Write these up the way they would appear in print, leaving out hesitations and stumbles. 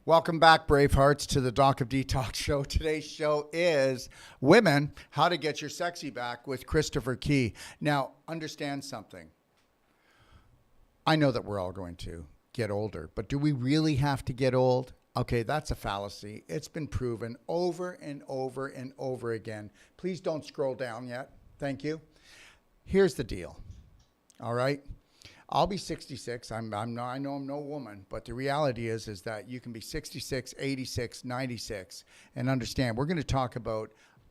Welcome back, Bravehearts, to the Doc of Detox show. Today's show is Women, How to Get Your Sexy Back with Christopher Key. Now, understand something. I know that we're all going to get older, but do we really have to get old? Okay, that's a fallacy. It's been proven over and over and over again. Please don't scroll down yet. Thank you. Here's the deal. All right. I'll be 66. I know I'm no woman, but the reality is that you can be 66, 86, 96, and understand. We're going to talk about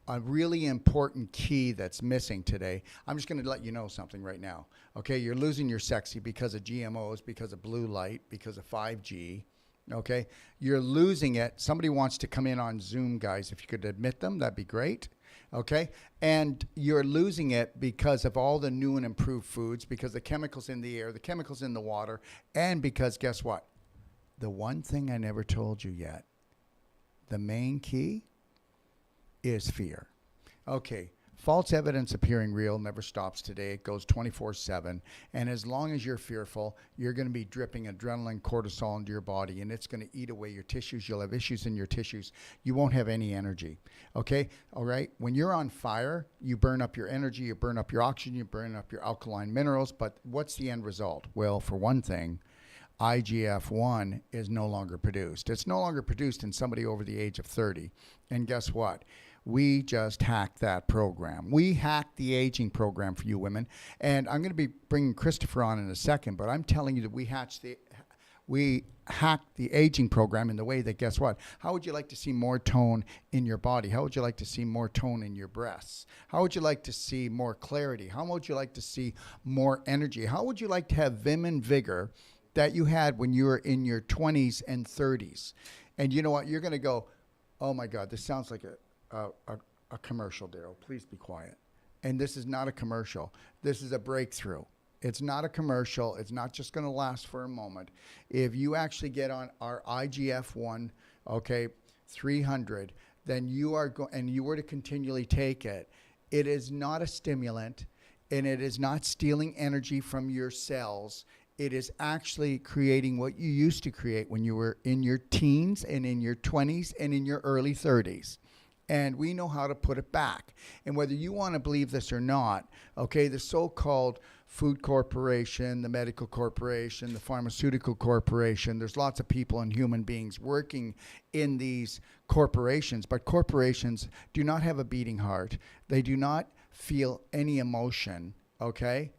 a really important key that's missing today. I'm just going to let you know something right now. Okay, you're losing your sexy because of GMOs, because of blue light, because of 5G. Okay, you're losing it. Somebody wants to come in on Zoom, guys. If you could admit them, that'd be great. Okay, and you're losing it because of all the new and improved foods, because the chemicals in the air, the chemicals in the water, and because guess what? The one thing I never told you yet, the main key is fear. Okay, false evidence appearing real never stops today. It goes 24/7. And as long as you're fearful, you're going to be dripping adrenaline, cortisol into your body, and it's going to eat away your tissues. You'll have issues in your tissues. You won't have any energy. Okay? All right? When you're on fire, you burn up your energy, you burn up your oxygen, you burn up your alkaline minerals. But what's the end result? Well, for one thing, IGF-1 is no longer produced. It's no longer produced in somebody over the age of 30. And guess what? We just hacked that program. We hacked the aging program for you women. And I'm going to be bringing Christopher on in a second, but I'm telling you that we hacked the aging program in the way that, guess what? How would you like to see more tone in your body? How would you like to see more tone in your breasts? How would you like to see more clarity? How would you like to see more energy? How would you like to have vim and vigor that you had when you were in your 20s and 30s? And you know what? You're going to go, oh my God, this sounds like a commercial, Daryl. Please be quiet. And this is not a commercial. This is a breakthrough. It's not a commercial. It's not just going to last for a moment. If you actually get on our IGF-1, okay, 300, then you are and you were to continually take it. It is not a stimulant, and it is not stealing energy from your cells. It is actually creating what you used to create when you were in your teens and in your 20s and in your early 30s. And we know how to put it back. And whether you want to believe this or not, okay, the so-called food corporation, the medical corporation, the pharmaceutical corporation, there's lots of people and human beings working in these corporations, but corporations do not have a beating heart. They do not feel any emotion, okay?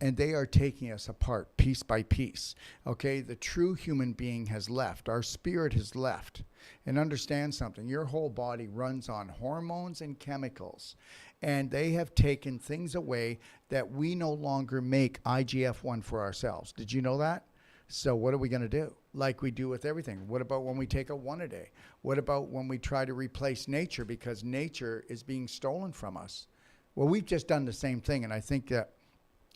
And they are taking us apart piece by piece, okay? The true human being has left. Our spirit has left. And understand something. Your whole body runs on hormones and chemicals. And they have taken things away that we no longer make IGF-1 for ourselves. Did you know that? So what are we going to do? Like we do with everything. What about when we take a one a day? What about when we try to replace nature because nature is being stolen from us? Well, we've just done the same thing. And I think that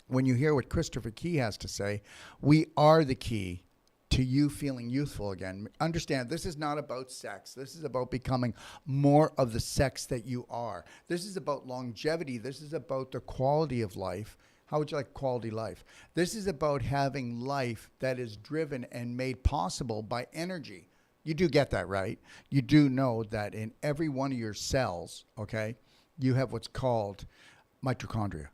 when you hear what Christopher Key has to say, we are the key to you feeling youthful again. Understand, this is not about sex. This is about becoming more of the sex that you are. This is about longevity. This is about the quality of life. How would you like quality life? This is about having life that is driven and made possible by energy. You do get that, right? You do know that in every one of your cells, okay, you have what's called mitochondria.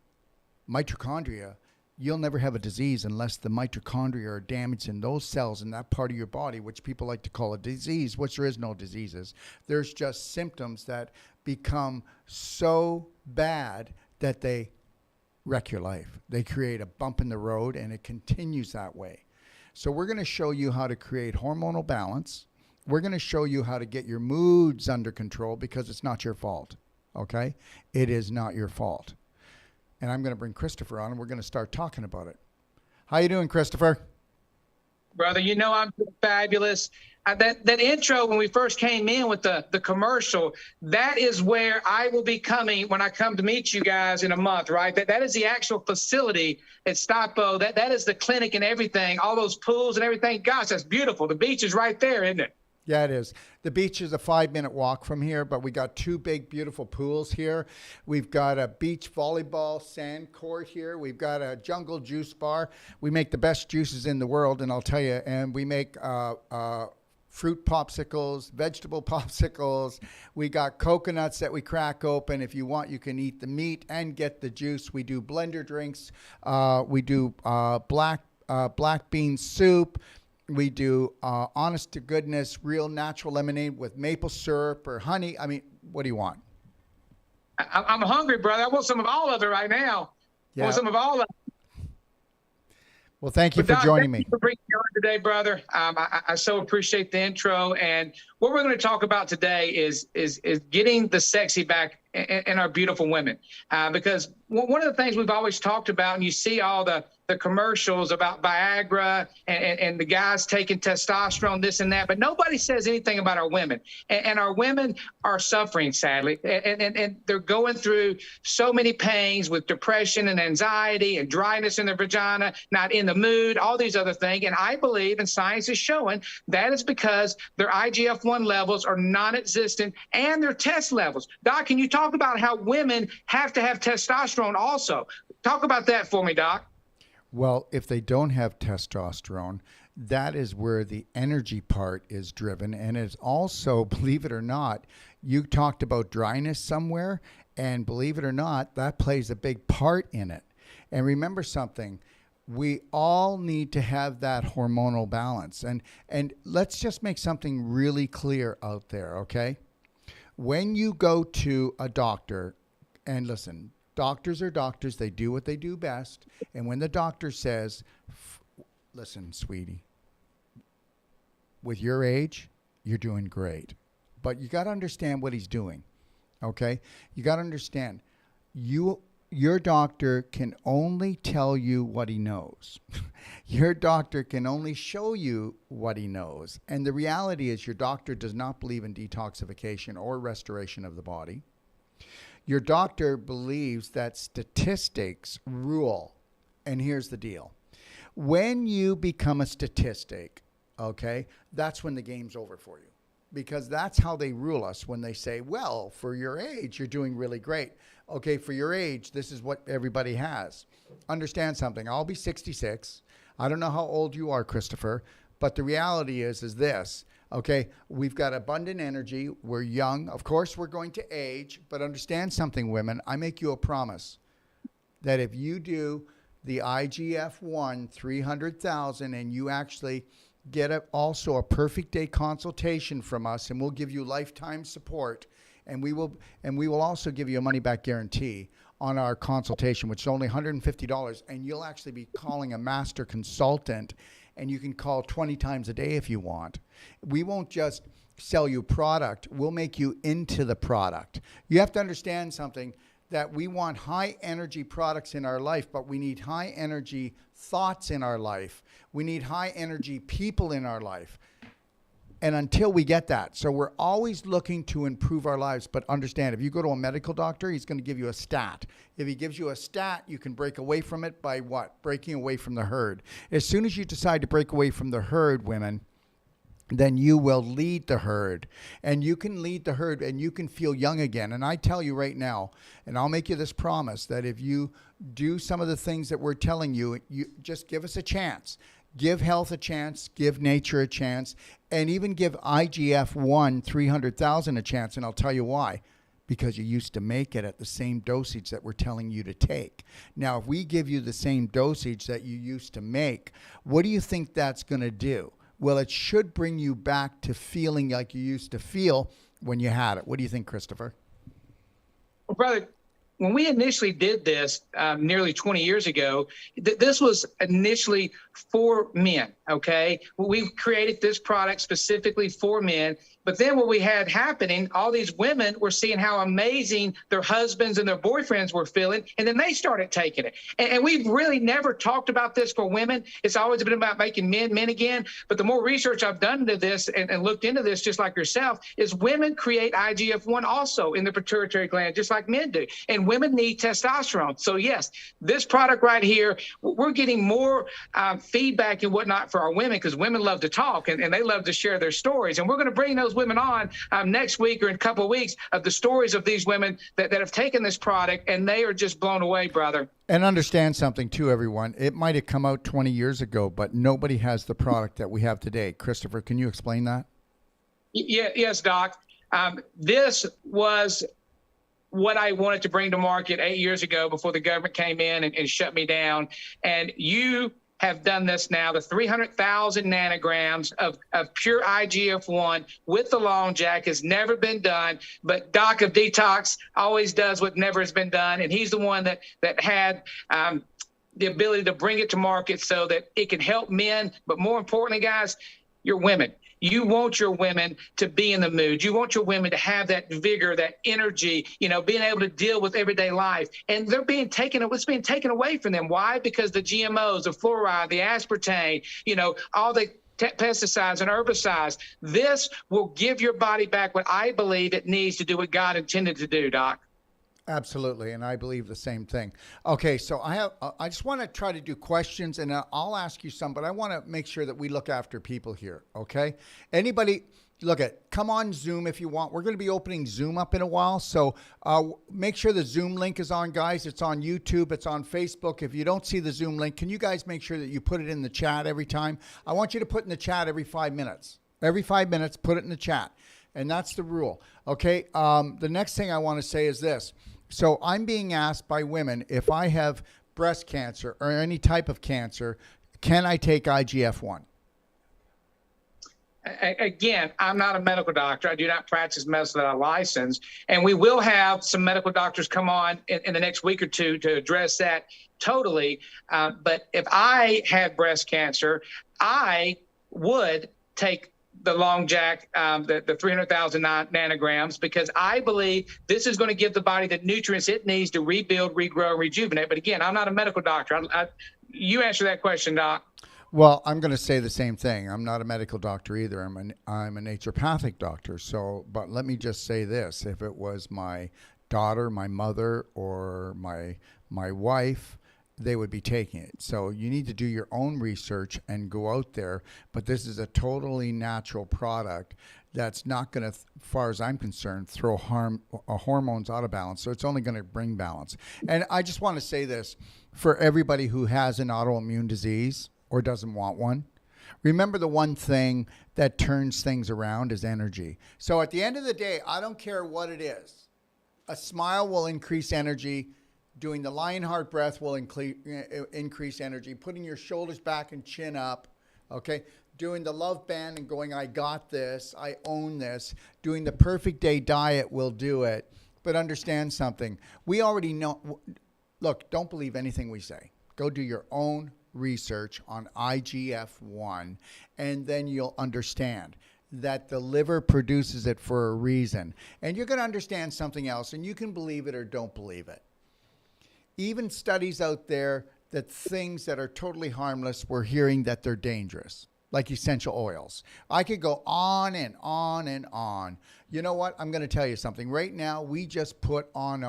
Mitochondria, you'll never have a disease unless the mitochondria are damaged in those cells in that part of your body, which people like to call a disease, which there is no diseases. There's just symptoms that become so bad that they wreck your life. They create a bump in the road, and it continues that way. So we're going to show you how to create hormonal balance. We're going to show you how to get your moods under control because it's not your fault, okay? It is not your fault. And I'm going to bring Christopher on, and we're going to start talking about it. How you doing, Christopher? Brother, you know I'm fabulous. That intro when we first came in with the commercial, that is where I will be coming when I come to meet you guys in a month, right? That is the actual facility at Ixtapa. That is the clinic and everything, all those pools and everything. Gosh, that's beautiful. The beach is right there, isn't it? Yeah, it is. The beach is a 5-minute walk from here, but we got 2 big, beautiful pools here. We've got a beach volleyball sand court here. We've got a jungle juice bar. We make the best juices in the world, and I'll tell you, and we make fruit popsicles, vegetable popsicles. We got coconuts that we crack open. If you want, you can eat the meat and get the juice. We do blender drinks. We do black bean soup. We do honest to goodness, real natural lemonade with maple syrup or honey. I mean, what do you want? I'm hungry, brother. I want some of all of it right now. I want some of all of it. Well, thank you for joining me. Thank you for bringing me on today, brother. I so appreciate the intro. And what we're going to talk about today is getting the sexy back in our beautiful women. Because one of the things we've always talked about, and you see all the commercials about Viagra and the guys taking testosterone, this and that, but nobody says anything about our women. And our women are suffering, sadly, and they're going through so many pains with depression and anxiety and dryness in their vagina, not in the mood, all these other things. And I believe, and science is showing, that is because their IGF-1 levels are non-existent and their test levels. Doc, can you talk about how women have to have testosterone also? Talk about that for me, Doc. Well, if they don't have testosterone, that is where the energy part is driven. And it's also, believe it or not, you talked about dryness somewhere, and believe it or not, that plays a big part in it. And remember something, we all need to have that hormonal balance. And let's just make something really clear out there, okay? When you go to a doctor, and listen, doctors are doctors. They do what they do best. And when the doctor says, listen, sweetie, with your age, you're doing great. But you got to understand what he's doing, okay? You got to understand, your doctor can only tell you what he knows. Your doctor can only show you what he knows. And the reality is your doctor does not believe in detoxification or restoration of the body. Your doctor believes that statistics rule. And here's the deal. When you become a statistic, okay, that's when the game's over for you. Because that's how they rule us when they say, well, for your age, you're doing really great. Okay, for your age, this is what everybody has. Understand something. I'll be 66. I don't know how old you are, Christopher, but the reality is this. Okay, we've got abundant energy. We're young. Of course, we're going to age, but understand something, women. I make you a promise that if you do the IGF-1 300,000 and you actually get also a perfect day consultation from us, and we'll give you lifetime support, and we will also give you a money back guarantee on our consultation, which is only $150, and you'll actually be calling a master consultant, and you can call 20 times a day if you want. We won't just sell you product. We'll make you into the product. You have to understand something, that we want high energy products in our life, but we need high energy thoughts in our life. We need high energy people in our life. And until we get that, so we're always looking to improve our lives. But understand, if you go to a medical doctor, he's going to give you a stat. If he gives you a stat, you can break away from it by what? Breaking away from the herd. As soon as you decide to break away from the herd, women, then you will lead the herd. And you can lead the herd and you can feel young again. And I tell you right now, and I'll make you this promise, that if you do some of the things that we're telling you, you just give us a chance. Give health a chance, give nature a chance, and even give IGF-1 300,000 a chance. And I'll tell you why. Because you used to make it at the same dosage that we're telling you to take. Now, if we give you the same dosage that you used to make, what do you think that's going to do? Well, it should bring you back to feeling like you used to feel when you had it. What do you think, Christopher? Well, brother, when we initially did this nearly 20 years ago, this was initially for men, okay? We created this product specifically for men. But then what we had happening, all these women were seeing how amazing their husbands and their boyfriends were feeling, and then they started taking it. And we've really never talked about this for women. It's always been about making men again. But the more research I've done into this and looked into this, just like yourself, is women create IGF-1 also in the pituitary gland, just like men do. And women need testosterone. So yes, this product right here, we're getting more feedback and whatnot for our women, because women love to talk and they love to share their stories. And we're going to bring those women on next week or in a couple of weeks of the stories of these women that have taken this product, and they are just blown away, brother. And understand something too, everyone. It might have come out 20 years ago, but nobody has the product that we have today. Christopher, can you explain that? Yes, Doc. This was what I wanted to bring to market 8 years ago before the government came in and shut me down. And you have done this now, the 300,000 nanograms of pure IGF-1 with the long jack has never been done. But Doc of Detox always does what never has been done. And he's the one that had the ability to bring it to market so that it can help men. But more importantly, guys, you're women. You want your women to be in the mood. You want your women to have that vigor, that energy, being able to deal with everyday life. And they're it's being taken away from them. Why? Because the GMOs, the fluoride, the aspartame, all the pesticides and herbicides. This will give your body back what I believe it needs to do what God intended to do, Doc. Absolutely, and I believe the same thing. Okay, so I just want to try to do questions, and I'll ask you some, but I want to make sure that we look after people here, okay? Anybody, come on Zoom if you want. We're going to be opening Zoom up in a while, so make sure the Zoom link is on, guys. It's on YouTube. It's on Facebook. If you don't see the Zoom link, can you guys make sure that you put it in the chat every time? I want you to put in the chat every 5 minutes. Every 5 minutes, put it in the chat, and that's the rule, okay? The next thing I want to say is this. So I'm being asked by women if I have breast cancer or any type of cancer, can I take IGF-1? Again, I'm not a medical doctor. I do not practice medicine that I license. And we will have some medical doctors come on in the next week or two to address that totally. But if I had breast cancer, I would take the long jack, the 300,000 nanograms, because I believe this is going to give the body the nutrients it needs to rebuild, regrow, and rejuvenate. But again, I'm not a medical doctor. You answer that question, Doc. Well, I'm going to say the same thing. I'm not a medical doctor either. I'm a naturopathic doctor. So, but let me just say this: if it was my daughter, my mother, or my wife, they would be taking it. So you need to do your own research and go out there. But this is a totally natural product that's not going to, as far as I'm concerned, throw hormones out of balance. So it's only going to bring balance. And I just want to say this for everybody who has an autoimmune disease or doesn't want one. Remember, the one thing that turns things around is energy. So at the end of the day, I don't care what it is. A smile will increase energy. Doing the lion heart breath will increase energy. Putting your shoulders back and chin up, okay? Doing the love band and going, I got this, I own this. Doing the perfect day diet will do it. But understand something. We already know. Look, don't believe anything we say. Go do your own research on IGF-1, and then you'll understand that the liver produces it for a reason. And you're going to understand something else, and you can believe it or don't believe it. Even studies out there that things that are totally harmless, we're hearing that they're dangerous, like essential oils. I could go on and on and on. You know what? I'm going to tell you something. Right now, we just put on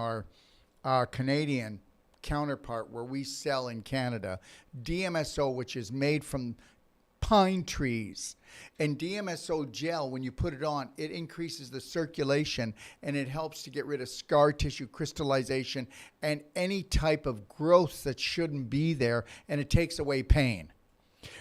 our Canadian counterpart where we sell in Canada, DMSO, which is made from pine trees. And DMSO gel, when you put it on, it increases the circulation and it helps to get rid of scar tissue crystallization and any type of growth that shouldn't be there, and it takes away pain.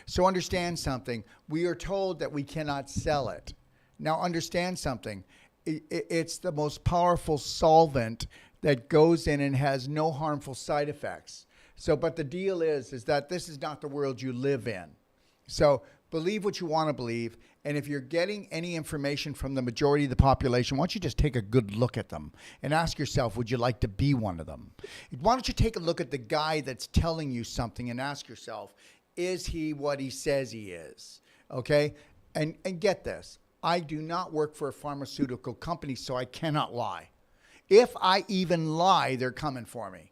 So understand something. We are told that we cannot sell it. Now understand something. It's the most powerful solvent that goes in and has no harmful side effects. So, but the deal is that this is not the world you live in. So believe what you want to believe. And if you're getting any information from the majority of the population, why don't you just take a good look at them and ask yourself, would you like to be one of them? Why don't you take a look at the guy that's telling you something and ask yourself, is he what he says he is? Okay? And get this. I do not work for a pharmaceutical company, so I cannot lie. If I even lie, they're coming for me.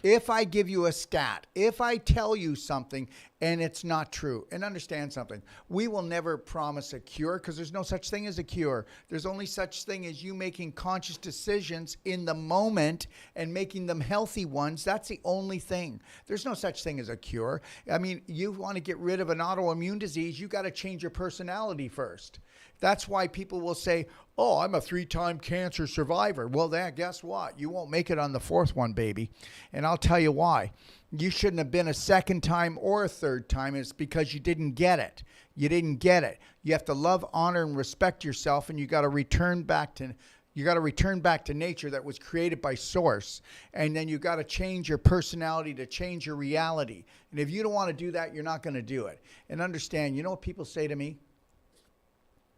If I give you a stat, if I tell you something and it's not true, and understand something, we will never promise a cure because there's no such thing as a cure. There's only such thing as you making conscious decisions in the moment and making them healthy ones. That's the only thing. There's no such thing as a cure. I mean, you want to get rid of an autoimmune disease, you got to change your personality first. That's why people will say, oh, I'm a 3-time cancer survivor. Well, then, guess what? You won't make it on the 4th one, baby. And I'll tell you why. You shouldn't have been a second time or a third time. It's because you didn't get it. You didn't get it. You have to love, honor, and respect yourself, and you got to return back to nature that was created by source. And then you got to change your personality to change your reality. And if you don't want to do that, you're not going to do it. And understand, you know what people say to me?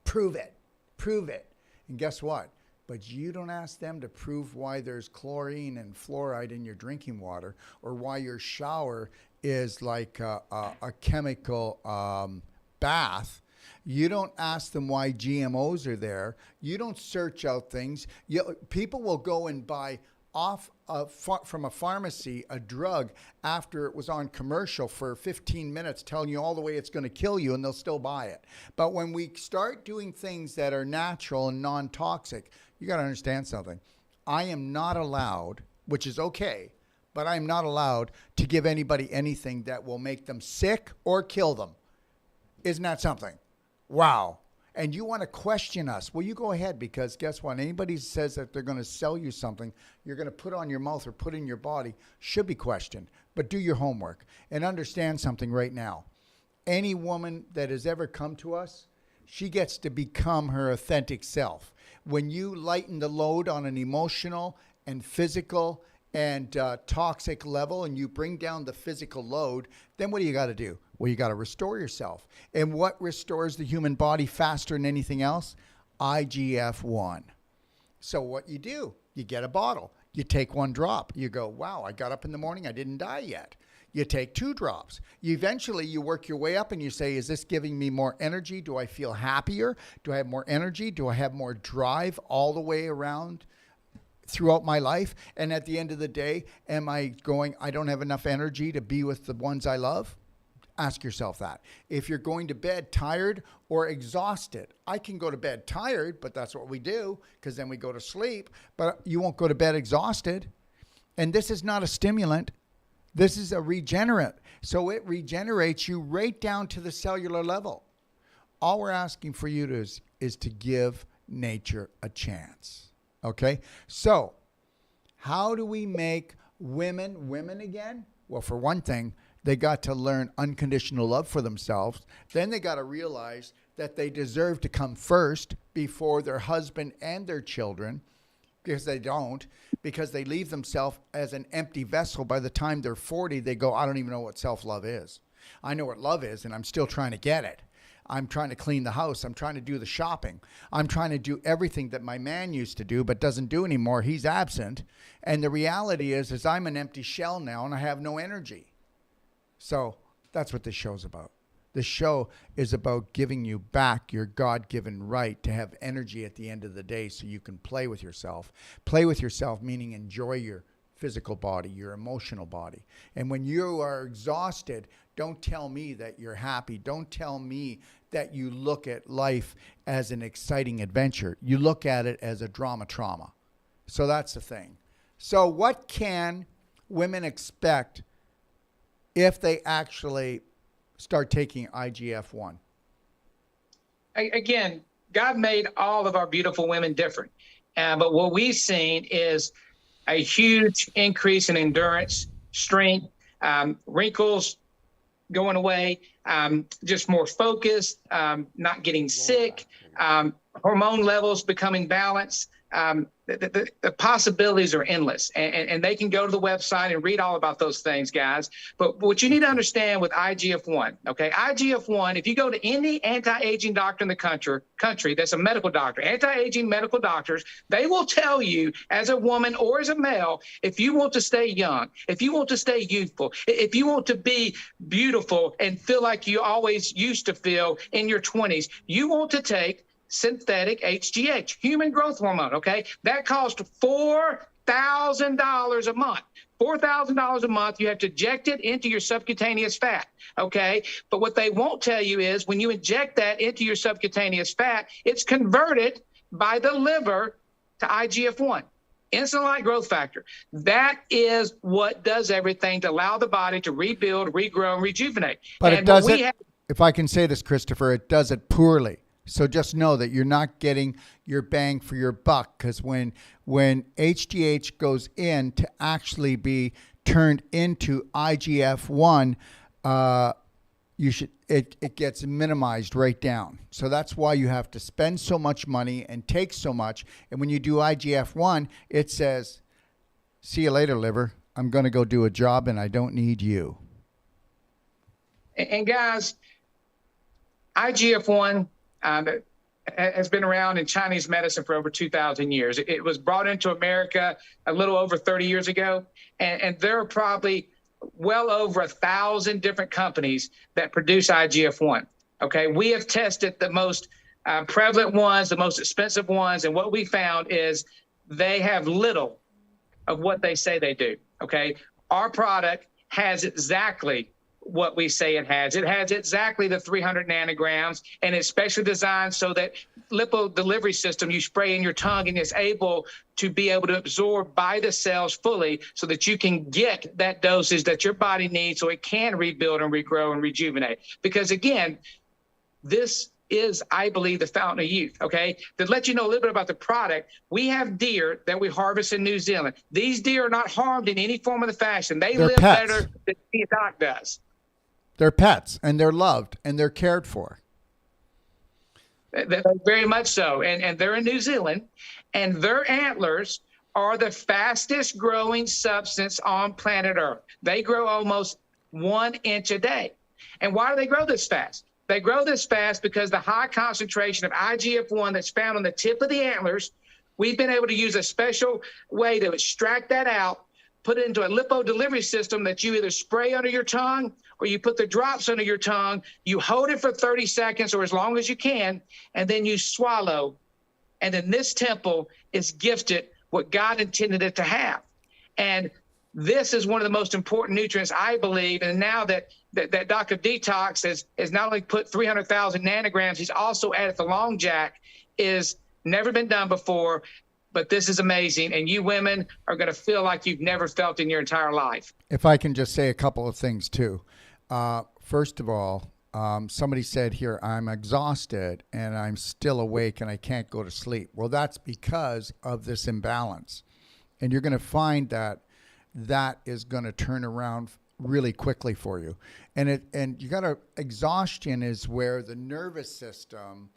Prove it. Prove it. And guess what? But you don't ask them to prove why there's chlorine and fluoride in your drinking water, or why your shower is like a chemical bath. You don't ask them why GMOs are there. You don't search out things. People will go and buy from a pharmacy a drug after it was on commercial for 15 minutes telling you all the way it's going to kill you, and they'll still buy it. But when we start doing things that are natural and non-toxic, you got to understand something. I am not allowed, which is okay, but I'm not allowed to give anybody anything that will make them sick or kill them. Isn't that something? Wow. And you want to question us. Well, you go ahead, because guess what? Anybody who says that they're going to sell you something you're going to put on your mouth or put in your body should be questioned. But do your homework and understand something right now. Any woman that has ever come to us, she gets to become her authentic self. When you lighten the load on an emotional and physical and toxic level, and you bring down the physical load, then what do you got to do? Well, you got to restore yourself. And what restores the human body faster than anything else? IGF-1. So what you do, you get a bottle. You take 1 drop. You go, wow, I got up in the morning, I didn't die yet. You take 2 drops. Eventually, you work your way up and you say, is this giving me more energy? Do I feel happier? Do I have more energy? Do I have more drive all the way around throughout my life? And at the end of the day, am I going, I don't have enough energy to be with the ones I love? Ask yourself that. If you're going to bed tired or exhausted, I can go to bed tired, but that's what we do, because then we go to sleep, but you won't go to bed exhausted. And this is not a stimulant. This is a regenerant. So it regenerates you right down to the cellular level. All we're asking for you is to give nature a chance. Okay? So how do we make women again? Well, for one thing, they got to learn unconditional love for themselves. Then they got to realize that they deserve to come first before their husband and their children, because they don't, because they leave themselves as an empty vessel. By the time they're 40, they go, I don't even know what self-love is. I know what love is, and I'm still trying to get it. I'm trying to clean the house. I'm trying to do the shopping. I'm trying to do everything that my man used to do but doesn't do anymore. He's absent. And the reality is I'm an empty shell now, and I have no energy. So that's what this show's about. The show is about giving you back your God-given right to have energy at the end of the day, so you can play with yourself. Play with yourself, meaning enjoy your physical body, your emotional body. And when you are exhausted, don't tell me that you're happy. Don't tell me that you look at life as an exciting adventure. You look at it as a trauma. So that's the thing. So what can women expect if they actually start taking IGF-1? Again, God made all of our beautiful women different. But what we've seen is a huge increase in endurance, strength, wrinkles going away, just more focused, not getting sick, hormone levels becoming balanced. The possibilities are endless, and they can go to the website and read all about those things, guys. But what you need to understand with IGF-1, okay, IGF-1, if you go to any anti-aging doctor in the country that's a medical doctor, anti-aging medical doctors, they will tell you as a woman or as a male, if you want to stay young, if you want to stay youthful, if you want to be beautiful and feel like you always used to feel in your 20s, you want to take synthetic HGH, human growth hormone, okay? That costs $4,000 a month. $4,000 a month, you have to inject it into your subcutaneous fat, okay? But what they won't tell you is when you inject that into your subcutaneous fat, it's converted by the liver to IGF-1, insulin-like growth factor. That is what does everything to allow the body to rebuild, regrow, and rejuvenate. But it does it, if I can say this, Christopher, it does it poorly. So just know that you're not getting your bang for your buck, because when HGH goes in to actually be turned into IGF-1, it gets minimized right down. So that's why you have to spend so much money and take so much. And when you do IGF-1, it says, see you later, liver. I'm going to go do a job and I don't need you. And guys, IGF-1 has been around in Chinese medicine for over 2,000 years. It was brought into America a little over 30 years ago. And there are probably well over 1,000 different companies that produce IGF-1. Okay, we have tested the most prevalent ones, the most expensive ones. And what we found is they have little of what they say they do. Okay, our product has exactly what we say it has. It has exactly the 300 nanograms, and it's specially designed so that lipo delivery system you spray in your tongue and is able to be able to absorb by the cells fully so that you can get that dosage that your body needs so it can rebuild and regrow and rejuvenate. Because again, this is, I believe, the fountain of youth, okay? To let you know a little bit about the product, we have deer that we harvest in New Zealand. These deer are not harmed in any form of the fashion. They're live pets. better than Detox does. They're pets, and they're loved, and they're cared for. Very much so. And they're in New Zealand, and their antlers are the fastest growing substance on planet Earth. They grow almost 1 inch a day. And why do they grow this fast? They grow this fast because the high concentration of IGF-1 that's found on the tip of the antlers, we've been able to use a special way to extract that out, put it into a lipo delivery system that you either spray under your tongue or you put the drops under your tongue, you hold it for 30 seconds or as long as you can, and then you swallow. And then this temple is gifted what God intended it to have. And this is one of the most important nutrients, I believe. And now that Dr. Detox has not only put 300,000 nanograms, he's also added the long jack, is never been done before. But this is amazing, and you women are going to feel like you've never felt in your entire life. If I can just say a couple of things, too. First of all, somebody said here, I'm exhausted, and I'm still awake, and I can't go to sleep. Well, that's because of this imbalance. And you're going to find that is going to turn around really quickly for you. And you got exhaustion is where the nervous system,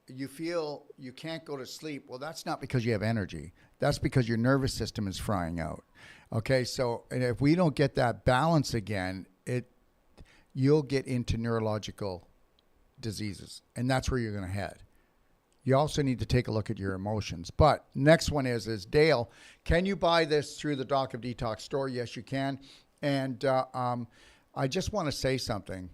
you feel you can't go to sleep. Well, that's not because you have energy. That's because your nervous system is frying out. Okay, so and if we don't get that balance again, you'll get into neurological diseases, and that's where you're going to head. You also need to take a look at your emotions. But next one is Dale, can you buy this through the Doc of Detox store? Yes, you can. And I just want to say something.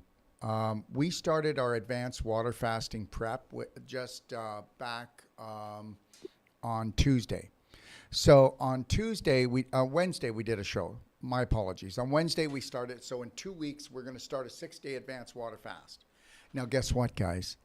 We started our advanced water fasting prep just back on Tuesday. So on Wednesday we did a show. My apologies. On Wednesday we started. So in 2 weeks we're going to start a 6-day advanced water fast. Now guess what, guys?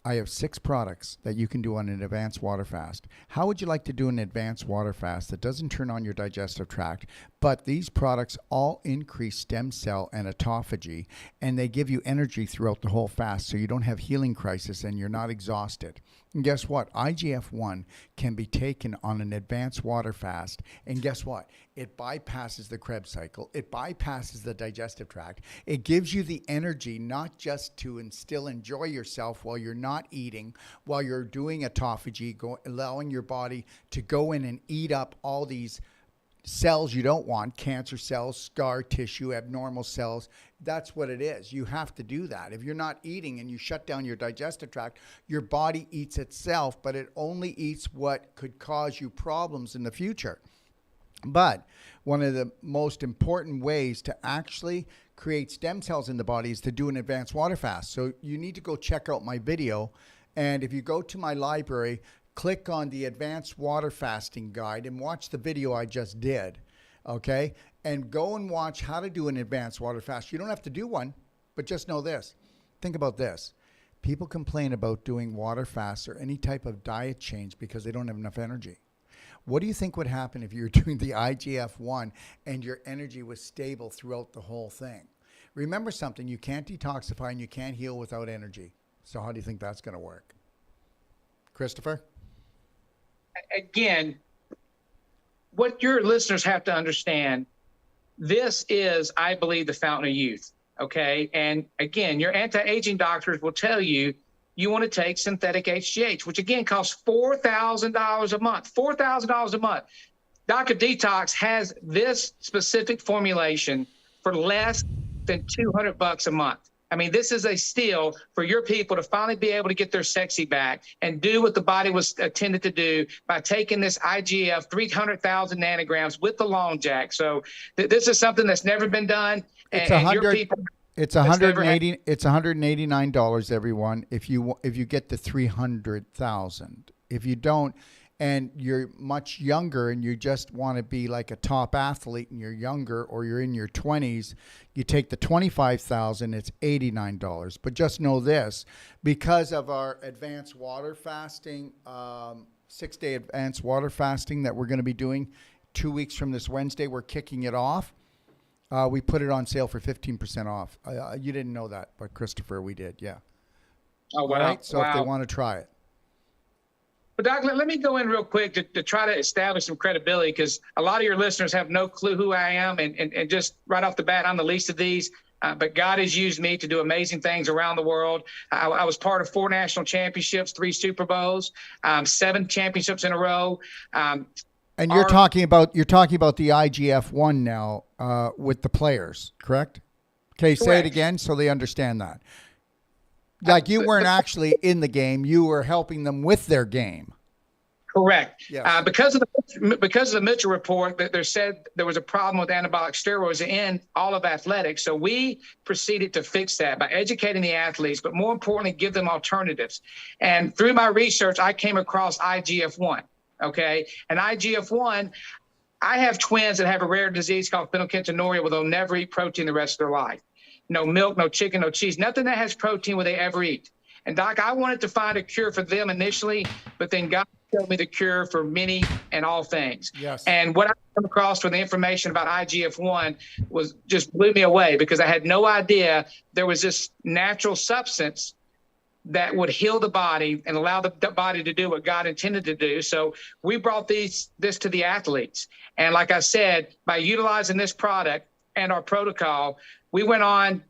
I have 6 products that you can do on an advanced water fast. How would you like to do an advanced water fast that doesn't turn on your digestive tract, but these products all increase stem cell and autophagy, and they give you energy throughout the whole fast so you don't have healing crisis and you're not exhausted. And guess what? IGF-1 can be taken on an advanced water fast, and guess what? It bypasses the Krebs cycle. It bypasses the digestive tract. It gives you the energy not just to enjoy yourself while you're not eating, while you're doing autophagy, allowing your body to go in and eat up all these cells you don't want, cancer cells, scar tissue, abnormal cells. That's what it is. You have to do that. If you're not eating and you shut down your digestive tract, your body eats itself, but it only eats what could cause you problems in the future. But one of the most important ways to actually create stem cells in the body is to do an advanced water fast. So you need to go check out my video. And if you go to my library, click on the advanced water fasting guide and watch the video I just did. Okay? And go and watch how to do an advanced water fast. You don't have to do one, but just know this. Think about this. People complain about doing water fasts or any type of diet change because they don't have enough energy. What do you think would happen if you were doing the IGF-1 and your energy was stable throughout the whole thing? Remember something, you can't detoxify and you can't heal without energy. So how do you think that's going to work? Christopher? Again, what your listeners have to understand this is, I believe, the fountain of youth. Okay. And again, your anti-aging doctors will tell you you want to take synthetic HGH, which again costs $4,000 a month. $4,000 a month. Dr. Detox has this specific formulation for less than $200 a month. I mean, this is a steal for your people to finally be able to get their sexy back and do what the body was intended to do by taking this IGF 300,000 nanograms with the long jack. So this is something that's never been done. It's and your people. It's $180. It's $189, everyone. If you get the 300,000, if you don't, and you're much younger and you just want to be like a top athlete and you're younger or you're in your 20s, you take the 25,000, it's $89. But just know this, because of our advanced water fasting, 6-day advanced water fasting that we're going to be doing 2 weeks from this Wednesday, we're kicking it off. We put it on sale for 15% off. You didn't know that, but Christopher, we did. Yeah. Oh, wow. All right. So if they want to try it. But Doc, let me go in real quick to try to establish some credibility, because a lot of your listeners have no clue who I am. And just right off the bat, I'm the least of these. But God has used me to do amazing things around the world. I was part of 4 national championships, 3 Super Bowls, 7 championships in a row. And you're talking about the IGF-1 now with the players, correct? Okay, say it again so they understand that. Like you weren't actually in the game; you were helping them with their game. Correct. Yes. Because of the Mitchell report, that there said there was a problem with anabolic steroids in all of athletics. So we proceeded to fix that by educating the athletes, but more importantly, give them alternatives. And through my research, I came across IGF-1. Okay, and IGF-1. I have twins that have a rare disease called phenylketonuria, where they'll never eat protein the rest of their life. No milk, no chicken, no cheese, nothing that has protein will they ever eat. And Doc, I wanted to find a cure for them initially, but then God showed me the cure for many and all things. Yes. And what I came across with the information about IGF-1 was just blew me away, because I had no idea there was this natural substance that would heal the body and allow the body to do what God intended to do. So we brought this to the athletes. And like I said, by utilizing this product and our protocol, we went on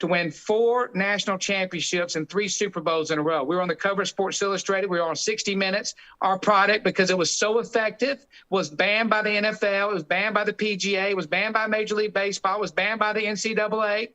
to win 4 national championships and 3 Super Bowls in a row. We were on the cover of Sports Illustrated. We were on 60 Minutes. Our product, because it was so effective, was banned by the NFL. It was banned by the PGA. It was banned by Major League Baseball. It was banned by the NCAA.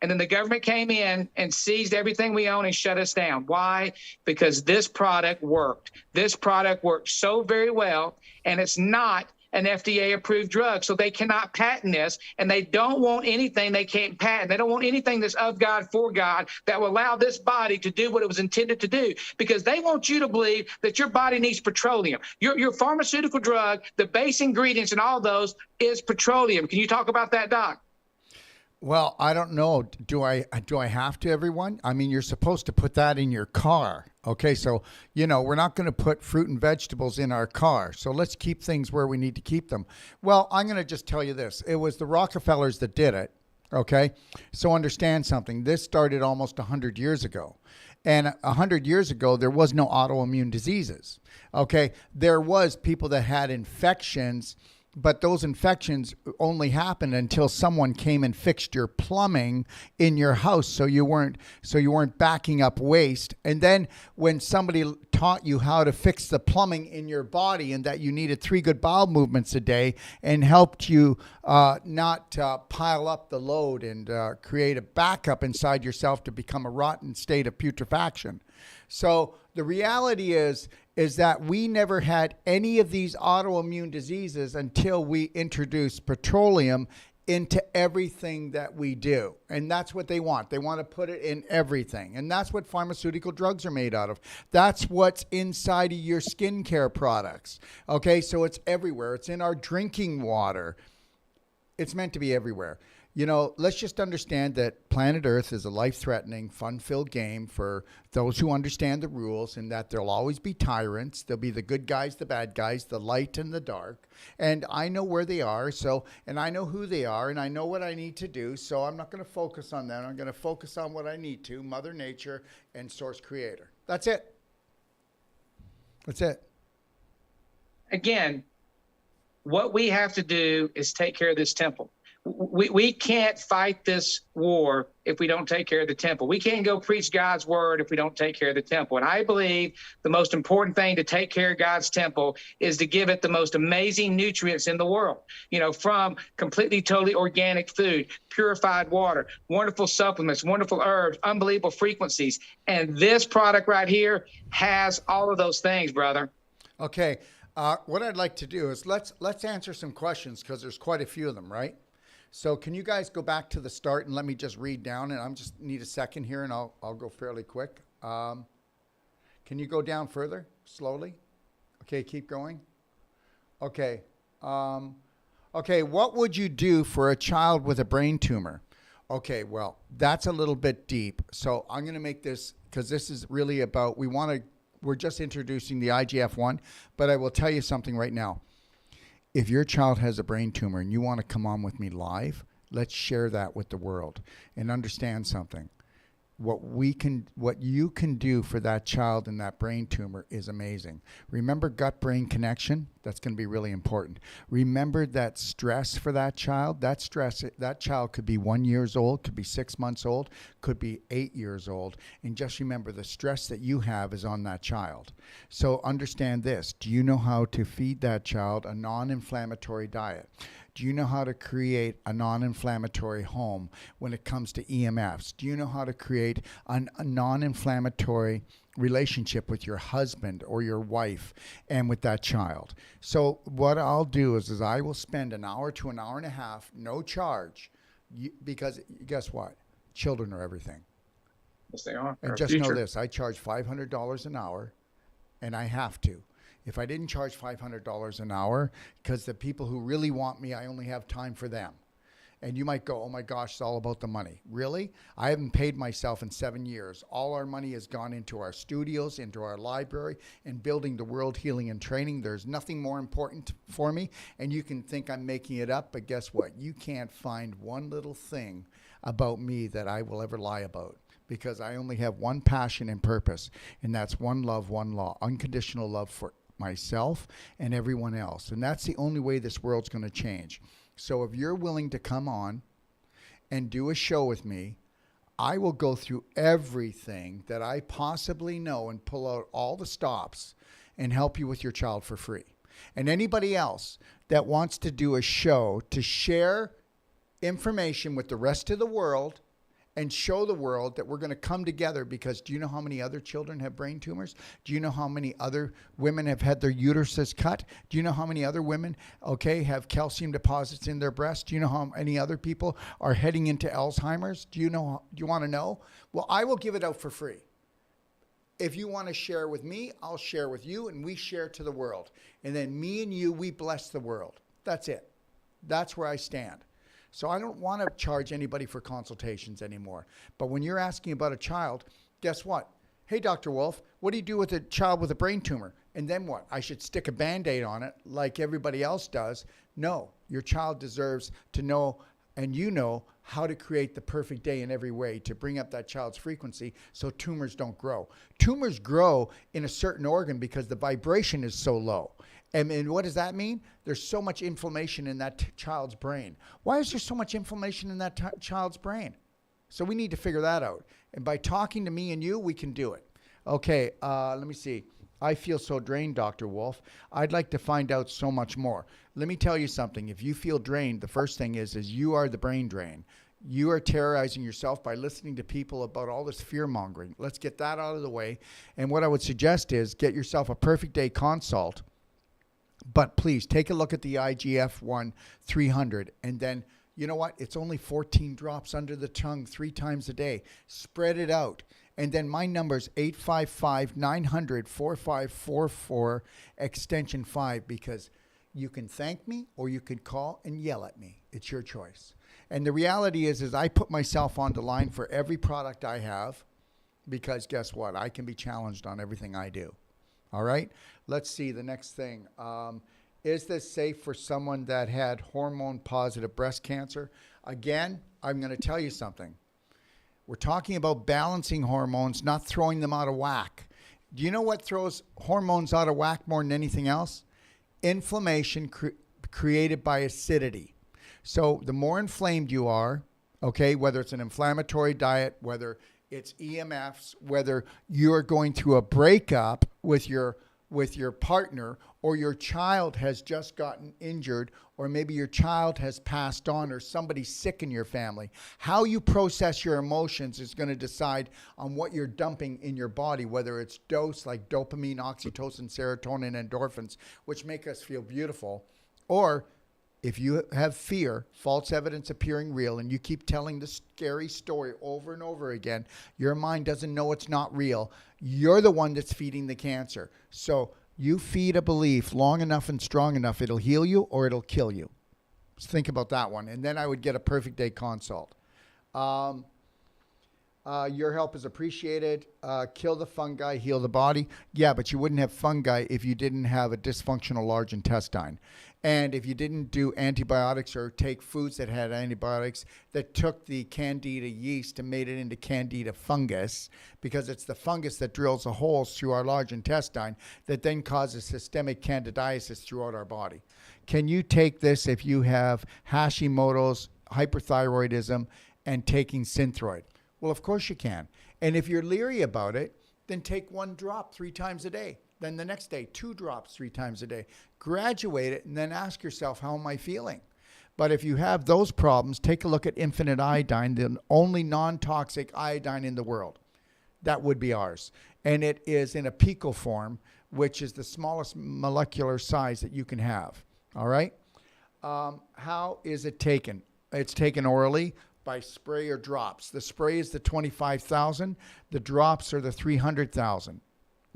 And then the government came in and seized everything we own and shut us down. Why? Because this product worked. This product worked so very well, and it's not an FDA-approved drug, so they cannot patent this, and they don't want anything they can't patent. They don't want anything that's of God, for God, that will allow this body to do what it was intended to do, because they want you to believe that your body needs petroleum. Your pharmaceutical drug, the base ingredients in all those is petroleum. Can you talk about that, Doc? Well, I don't know. Do I have to, everyone? I mean, you're supposed to put that in your car. Okay, so, we're not going to put fruit and vegetables in our car. So let's keep things where we need to keep them. Well, I'm going to just tell you this. It was the Rockefellers that did it. Okay, so understand something. This started almost 100 years ago. And 100 years ago, there was no autoimmune diseases. Okay, there was people that had infections, but those infections only happened until someone came and fixed your plumbing in your house, so you weren't backing up waste. And then when somebody taught you how to fix the plumbing in your body, and that you needed 3 good bowel movements a day, and helped you not pile up the load and create a backup inside yourself to become a rotten state of putrefaction. So the reality is that we never had any of these autoimmune diseases until we introduced petroleum into everything that we do. And that's what they want. They want to put it in everything. And that's what pharmaceutical drugs are made out of. That's what's inside of your skincare products. Okay, so it's everywhere. It's in our drinking water. It's meant to be everywhere. Let's just understand that planet Earth is a life-threatening, fun-filled game for those who understand the rules, and that there'll always be tyrants. There'll be the good guys, the bad guys, the light and the dark. And I know where they are, and I know who they are, and I know what I need to do. So I'm not going to focus on them. I'm going to focus on what I need to, Mother Nature and Source Creator. That's it. That's it. Again, what we have to do is take care of this temple. we can't fight this war if we don't take care of the temple. We can't go preach God's word if we don't take care of the temple. And I believe the most important thing to take care of God's temple is to give it the most amazing nutrients in the world, from completely, totally organic food, purified water, wonderful supplements, wonderful herbs, unbelievable frequencies. And this product right here has all of those things, brother. Okay. What I'd like to do is let's answer some questions because there's quite a few of them, right? So can you guys go back to the start and let me just read down, and I'm just need a second here and I'll go fairly quick. Can you go down further slowly? Okay, keep going. Okay. Okay, what would you do for a child with a brain tumor? Okay, well, that's a little bit deep. So I'm going to make this, because this is really about, we're just introducing the IGF-1, but I will tell you something right now. If your child has a brain tumor and you want to come on with me live, let's share that with the world and understand something. What you can do for that child and that brain tumor is amazing. Remember gut-brain connection? That's going to be really important. Remember that stress for that child. That child could be 1 year old, could be 6 months old, could be 8 years old. And just remember, the stress that you have is on that child. So understand this. Do you know how to feed that child a non-inflammatory diet? Do you know how to create a non-inflammatory home when it comes to EMFs? Do you know how to create a non-inflammatory relationship with your husband or your wife and with that child? So what I'll do is I will spend an hour to an hour and a half, no charge, because guess what? Children are everything. Yes, they are. And just know this, I charge $500 an hour, and I have to. If I didn't charge $500 an hour, because the people who really want me, I only have time for them. And you might go, oh my gosh, it's all about the money. Really? I haven't paid myself in 7 years. All our money has gone into our studios, into our library, and building the world healing and training. There's nothing more important for me. And you can think I'm making it up, but guess what? You can't find one little thing about me that I will ever lie about. Because I only have one passion and purpose, and that's one love, one law, unconditional love for myself and everyone else. And that's the only way this world's going to change. So if you're willing to come on and do a show with me, I will go through everything that I possibly know and pull out all the stops and help you with your child for free. And anybody else that wants to do a show to share information with the rest of the world and show the world that we're going to come together, because do you know how many other children have brain tumors? Do you know how many other women have had their uteruses cut? Do you know how many other women, have calcium deposits in their breasts? Do you know how many other people are heading into Alzheimer's? Do you want to know? Well, I will give it out for free. If you want to share with me, I'll share with you, and we share to the world. And then me and you, we bless the world. That's it. That's where I stand. So I don't want to charge anybody for consultations anymore. But when you're asking about a child, guess what? Hey, Dr. Wolf, what do you do with a child with a brain tumor? And then what? I should stick a Band-Aid on it like everybody else does? No, your child deserves to know, and you know, how to create the perfect day in every way to bring up that child's frequency so tumors don't grow. Tumors grow in a certain organ because the vibration is so low. And what does that mean? There's so much inflammation in that child's brain. Why is there so much inflammation in that child's brain? So we need to figure that out. And by talking to me and you, we can do it. Okay, let me see. I feel so drained, Dr. Wolf. I'd like to find out so much more. Let me tell you something. If you feel drained, the first thing is you are the brain drain. You are terrorizing yourself by listening to people about all this fear-mongering. Let's get that out of the way. And what I would suggest is get yourself a perfect day consult. But please take a look at the IGF-1 300, and then, you know what? It's only 14 drops under the tongue 3 times a day. Spread it out. And then my number's 855-900-4544, extension 5, because you can thank me or you can call and yell at me. It's your choice. And the reality is I put myself on the line for every product I have, because guess what? I can be challenged on everything I do. All right, let's see the next thing. Is this safe for someone that had hormone-positive breast cancer? Again, I'm going to tell you something. We're talking about balancing hormones, not throwing them out of whack. Do you know what throws hormones out of whack more than anything else? Inflammation created by acidity. So the more inflamed you are, okay, whether it's an inflammatory diet, whether it's EMFs, whether you're going through a breakup with your partner, or your child has just gotten injured, or maybe your child has passed on, or somebody's sick in your family. How you process your emotions is going to decide on what you're dumping in your body, whether it's dose like dopamine, oxytocin, serotonin, endorphins, which make us feel beautiful, or if you have fear, false evidence appearing real, and you keep telling the scary story over and over again, your mind doesn't know it's not real. You're the one that's feeding the cancer. So you feed a belief long enough and strong enough, it'll heal you or it'll kill you. Just think about that one. And then I would get a perfect day consult. Your help is appreciated. Kill the fungi, heal the body. Yeah, but you wouldn't have fungi if you didn't have a dysfunctional large intestine. And if you didn't do antibiotics or take foods that had antibiotics that took the candida yeast and made it into candida fungus, because it's the fungus that drills the holes through our large intestine that then causes systemic candidiasis throughout our body. Can you take this if you have Hashimoto's, hyperthyroidism, and taking Synthroid? Well, of course you can. And if you're leery about it, then take 1 drop 3 times a day. Then the next day, 2 drops 3 times a day. Graduate it and then ask yourself, how am I feeling? But if you have those problems, take a look at Infinite Iodine, the only non-toxic iodine in the world. That would be ours. And it is in a pico form, which is the smallest molecular size that you can have. All right? How is it taken? It's taken orally by spray or drops. The spray is the 25,000. The drops are the 300,000.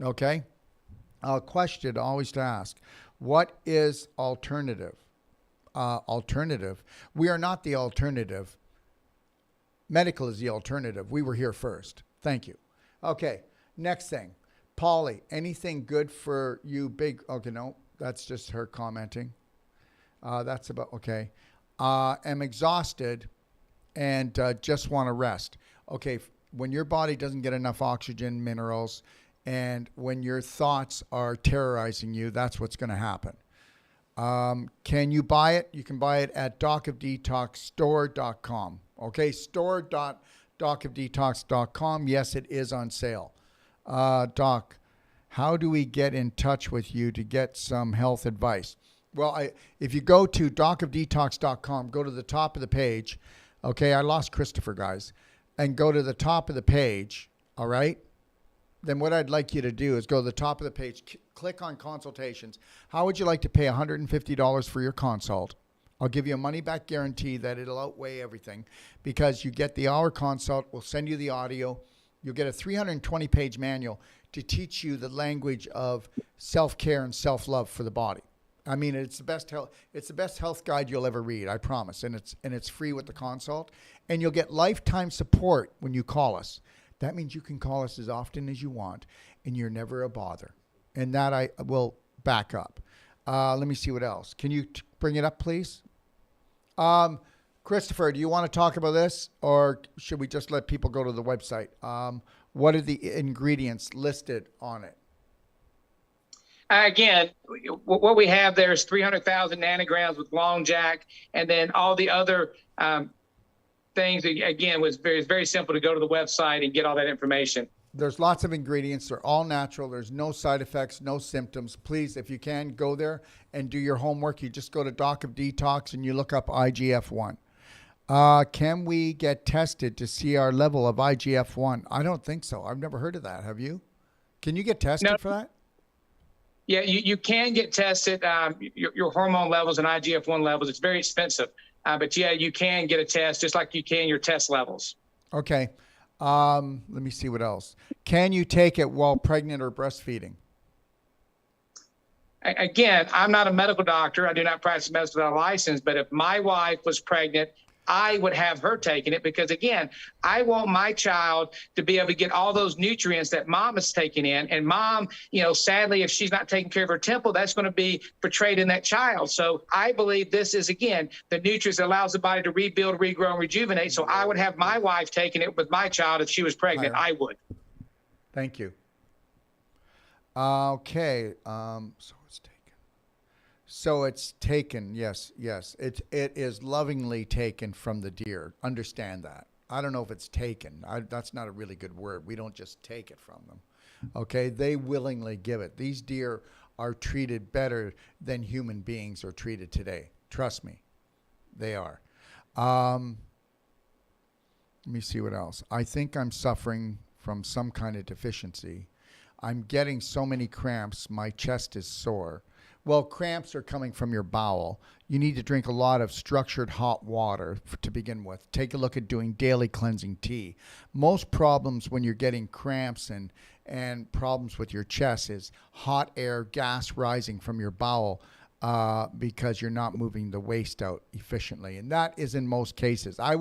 Okay? Question always to ask, what is alternative? Alternative. We are not the alternative. Medical is the alternative. We were here first. Thank you. Okay, next thing. Polly, anything good for you big? Okay, no, that's just her commenting. That's about, okay. Am exhausted and just want to rest. Okay, when your body doesn't get enough oxygen, minerals, and when your thoughts are terrorizing you, that's what's going to happen. Can you buy it? You can buy it at docofdetoxstore.com. Okay, store.docofdetox.com. Yes, it is on sale. Doc, how do we get in touch with you to get some health advice? Well, if you go to docofdetox.com, go to the top of the page. Okay, I lost Christopher, guys. And go to the top of the page, all right? Then what I'd like you to do is go to the top of the page, click on Consultations. How would you like to pay $150 for your consult? I'll give you a money-back guarantee that it'll outweigh everything, because you get the hour consult, we'll send you the audio, you'll get a 320-page manual to teach you the language of self-care and self-love for the body. I mean, it's the best health guide you'll ever read, I promise, and it's free with the consult, and you'll get lifetime support when you call us. That means you can call us as often as you want, and you're never a bother. And that I will back up. Let me see what else. Can you bring it up, please? Christopher, do you want to talk about this, or should we just let people go to the website? What are the ingredients listed on it? Again, what we have there is 300,000 nanograms with long jack, and then all the other things. Again, was very simple to go to the website and get all that information. There's lots of ingredients. They're all natural. There's no side effects, no symptoms. Please, if you can, go there and do your homework. You just go to Doc of Detox and you look up IGF-1. Can we get tested to see our level of IGF-1? I don't think so. I've never heard of that. Have you? Can you get tested for that? Yeah, you can get tested, your hormone levels and IGF-1 levels. It's very expensive. But yeah, you can get a test just like you can your test levels. Okay. Let me see what else. Can you take it while pregnant or breastfeeding? Again, I'm not a medical doctor. I do not practice medicine without a license. But if my wife was pregnant, I would have her taking it, because again, I want my child to be able to get all those nutrients that mom is taking in. And mom, sadly, if she's not taking care of her temple, that's going to be portrayed in that child. So I believe this is, again, the nutrients that allows the body to rebuild, regrow, and rejuvenate. So I would have my wife taking it with my child if she was pregnant. I would. Thank you. Okay. So it's taken. So it's taken, yes, yes. It is lovingly taken from the deer. Understand that. I don't know if it's taken. That's not a really good word. We don't just take it from them. Okay, they willingly give it. These deer are treated better than human beings are treated today. Trust me, they are. Let me see what else. I think I'm suffering from some kind of deficiency. I'm getting so many cramps. My chest is sore. Well, cramps are coming from your bowel. You need to drink a lot of structured hot water to begin with. Take a look at doing daily cleansing tea. Most problems when you're getting cramps and problems with your chest is hot air, gas rising from your bowel because you're not moving the waste out efficiently. And that is in most cases. I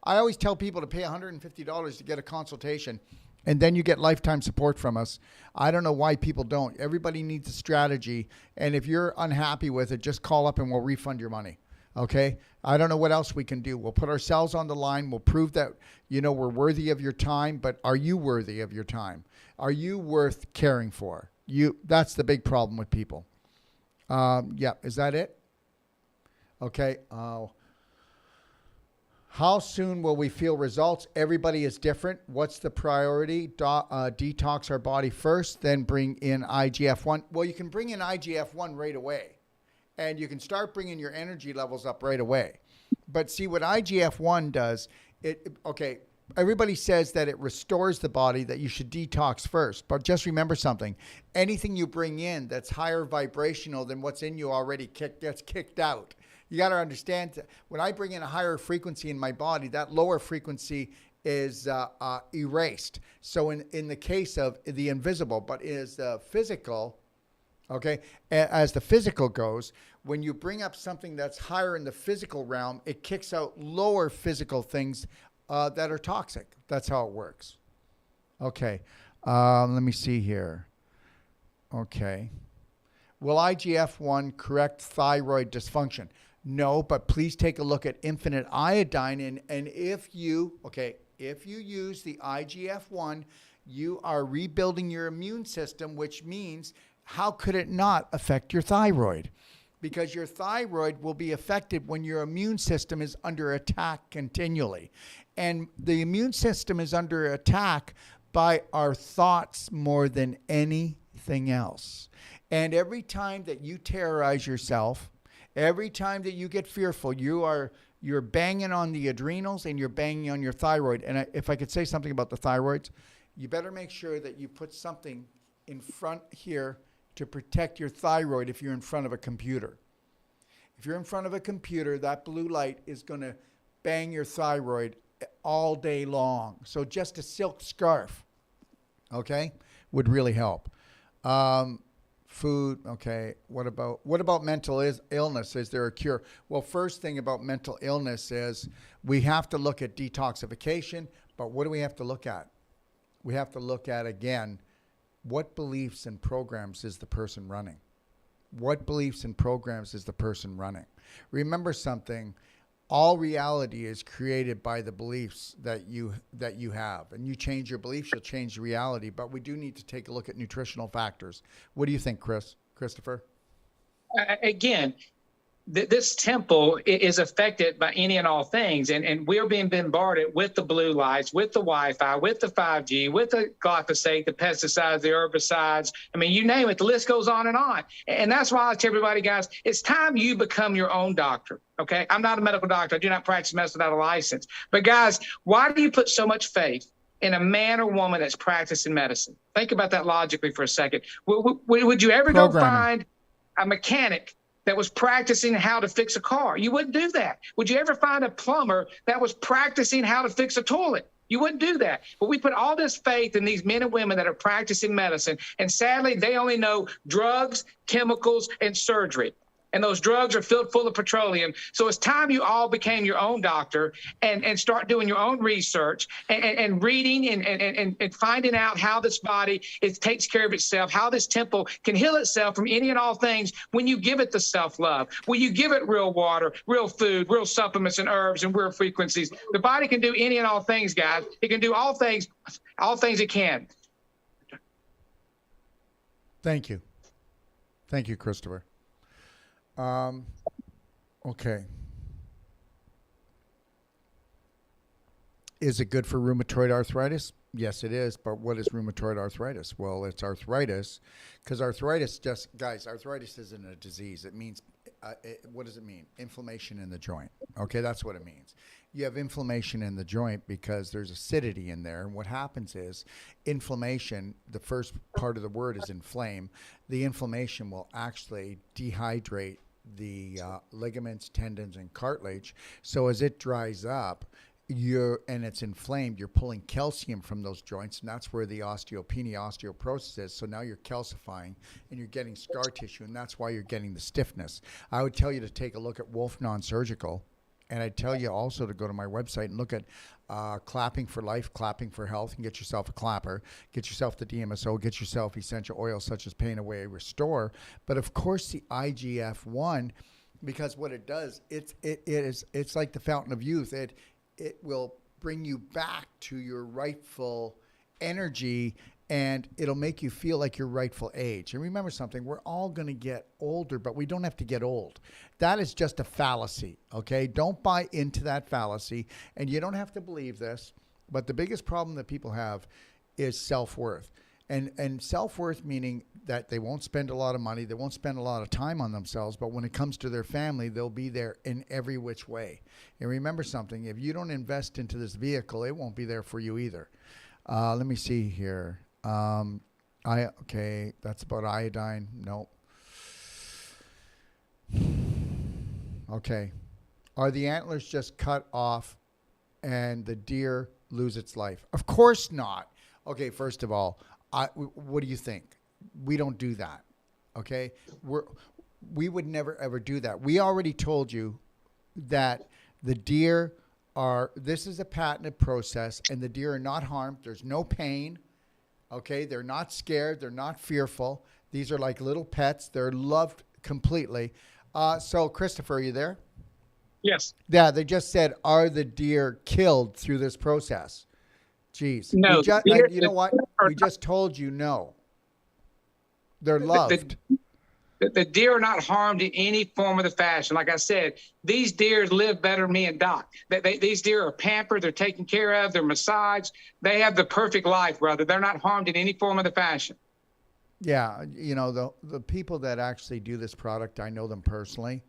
always tell people to pay $150 to get a consultation, and then you get lifetime support from us. I don't know why people don't. Everybody needs a strategy. And if you're unhappy with it, just call up and we'll refund your money. Okay? I don't know what else we can do. We'll put ourselves on the line. We'll prove that, we're worthy of your time, but are you worthy of your time? Are you worth caring for? That's the big problem with people. Yeah. Is that it? Okay. How soon will we feel results? Everybody is different. What's the priority? Detox our body first, then bring in IGF-1. Well, you can bring in IGF-1 right away, and you can start bringing your energy levels up right away. But see what IGF-1 does, everybody says that it restores the body, that you should detox first. But just remember something. Anything you bring in that's higher vibrational than what's in you already gets kicked out. You got to understand that when I bring in a higher frequency in my body, that lower frequency is erased. So in the case of the invisible, but is the physical, okay, as the physical goes, when you bring up something that's higher in the physical realm, it kicks out lower physical things that are toxic. That's how it works. Okay, let me see here. Okay. Will IGF-1 correct thyroid dysfunction? No, but please take a look at infinite iodine. And if you use the IGF-1, you are rebuilding your immune system, which means how could it not affect your thyroid? Because your thyroid will be affected when your immune system is under attack continually. And the immune system is under attack by our thoughts more than anything else. And every time that you terrorize yourself, every time that you get fearful, you're banging on the adrenals and you're banging on your thyroid. And if I could say something about the thyroids, you better make sure that you put something in front here to protect your thyroid if you're in front of a computer. If you're in front of a computer, that blue light is going to bang your thyroid all day long. So just a silk scarf, okay, would really help. Food, okay. What about mental illness? Is there a cure? Well, first thing about mental illness is we have to look at detoxification, but what do we have to look at? We have to look at, again, what beliefs and programs is the person running? What beliefs and programs is the person running? Remember something, all reality is created by the beliefs that you have. And you change your beliefs, you'll change reality. But we do need to take a look at nutritional factors. What do you think, Christopher? Again, this temple is affected by any and all things. And we're being bombarded with the blue lights, with the Wi-Fi, with the 5G, with the glyphosate, the pesticides, the herbicides. I mean, you name it, the list goes on. And that's why I tell everybody, guys, it's time you become your own doctor. Okay. I'm not a medical doctor. I do not practice medicine without a license. But guys, why do you put so much faith in a man or woman that's practicing medicine? Think about that logically for a second. Would you ever go find a mechanic that was practicing how to fix a car? You wouldn't do that. Would you ever find a plumber that was practicing how to fix a toilet? You wouldn't do that. But we put all this faith in these men and women that are practicing medicine. And sadly, they only know drugs, chemicals, and surgery. And those drugs are filled full of petroleum. So it's time you all became your own doctor and start doing your own research and reading and finding out how this body takes care of itself, how this temple can heal itself from any and all things when you give it the self-love, when you give it real water, real food, real supplements and herbs and real frequencies. The body can do any and all things, guys. It can do all things it can. Thank you. Thank you, Christopher. Um, okay. Is it good for rheumatoid arthritis? Yes, it is. But what is rheumatoid arthritis? Well, it's arthritis because arthritis just, guys, arthritis isn't a disease. It means, what does it mean? Inflammation in the joint. Okay, that's what it means. You have inflammation in the joint because there's acidity in there. And what happens is inflammation, the first part of the word is inflame. The inflammation will actually dehydrate the ligaments, tendons, and cartilage. So as it dries up, and it's inflamed, you're pulling calcium from those joints, and that's where the osteopenia, osteoporosis is. So now you're calcifying and you're getting scar tissue, and that's why you're getting the stiffness. I would tell you to take a look at Wolf Non-Surgical, and I'd tell you also to go to my website and look at Clapping for Life, Clapping for Health, and get yourself a clapper, get yourself the DMSO, get yourself essential oils such as Pain Away Restore. But of course the IGF-1, because what it does, it's like the fountain of youth. It will bring you back to your rightful energy, and it'll make you feel like your rightful age. And remember something, we're all going to get older, but we don't have to get old. That is just a fallacy, okay? Don't buy into that fallacy, and you don't have to believe this, but the biggest problem that people have is self-worth. And self-worth meaning that they won't spend a lot of money, they won't spend a lot of time on themselves, but when it comes to their family, they'll be there in every which way. And remember something, if you don't invest into this vehicle, it won't be there for you either. Let me see here. Okay, that's about iodine. No. Okay. Are the antlers just cut off and the deer lose its life? Of course not. Okay, first of all, what do you think? We don't do that, okay? We would never, ever do that. We already told you that the deer this is a patented process, and the deer are not harmed. There's no pain, okay? They're not scared. They're not fearful. These are like little pets. They're loved completely. So, Christopher, are you there? Yes. Yeah, they just said, are the deer killed through this process? Jeez. No. You know what? We just told you no. They're loved. The deer are not harmed in any form of the fashion. Like I said, these deer live better than me and Doc. These deer are pampered. They're taken care of. They're massaged. They have the perfect life, brother. They're not harmed in any form of the fashion. Yeah. You know, the people that actually do this product, I know them personally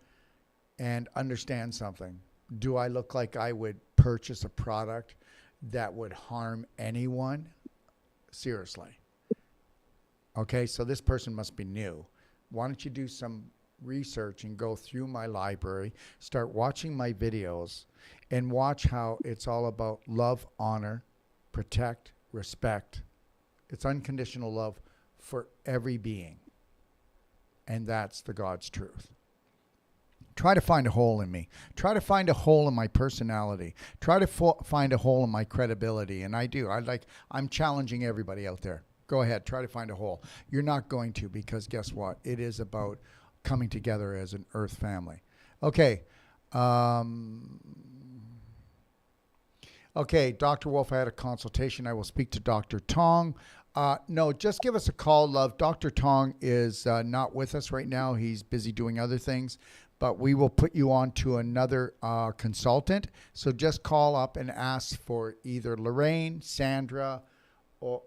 and understand something. Do I look like I would purchase a product that would harm anyone? Seriously. Okay, so this person must be new. Why don't you do some research and go through my library, start watching my videos, and watch how it's all about love, honor, protect, respect. It's unconditional love for every being. And that's the God's truth. Try to find a hole in me. Try to find a hole in my personality. Try to find a hole in my credibility. And I do. I'm challenging everybody out there. Go ahead. Try to find a hole. You're not going to, because guess what? It is about coming together as an earth family. Okay. Okay, Dr. Wolf, I had a consultation. I will speak to Dr. Tong. No, just give us a call, love. Dr. Tong is not with us right now. He's busy doing other things. But we will put you on to another consultant. So just call up and ask for either Lorraine, Sandra, or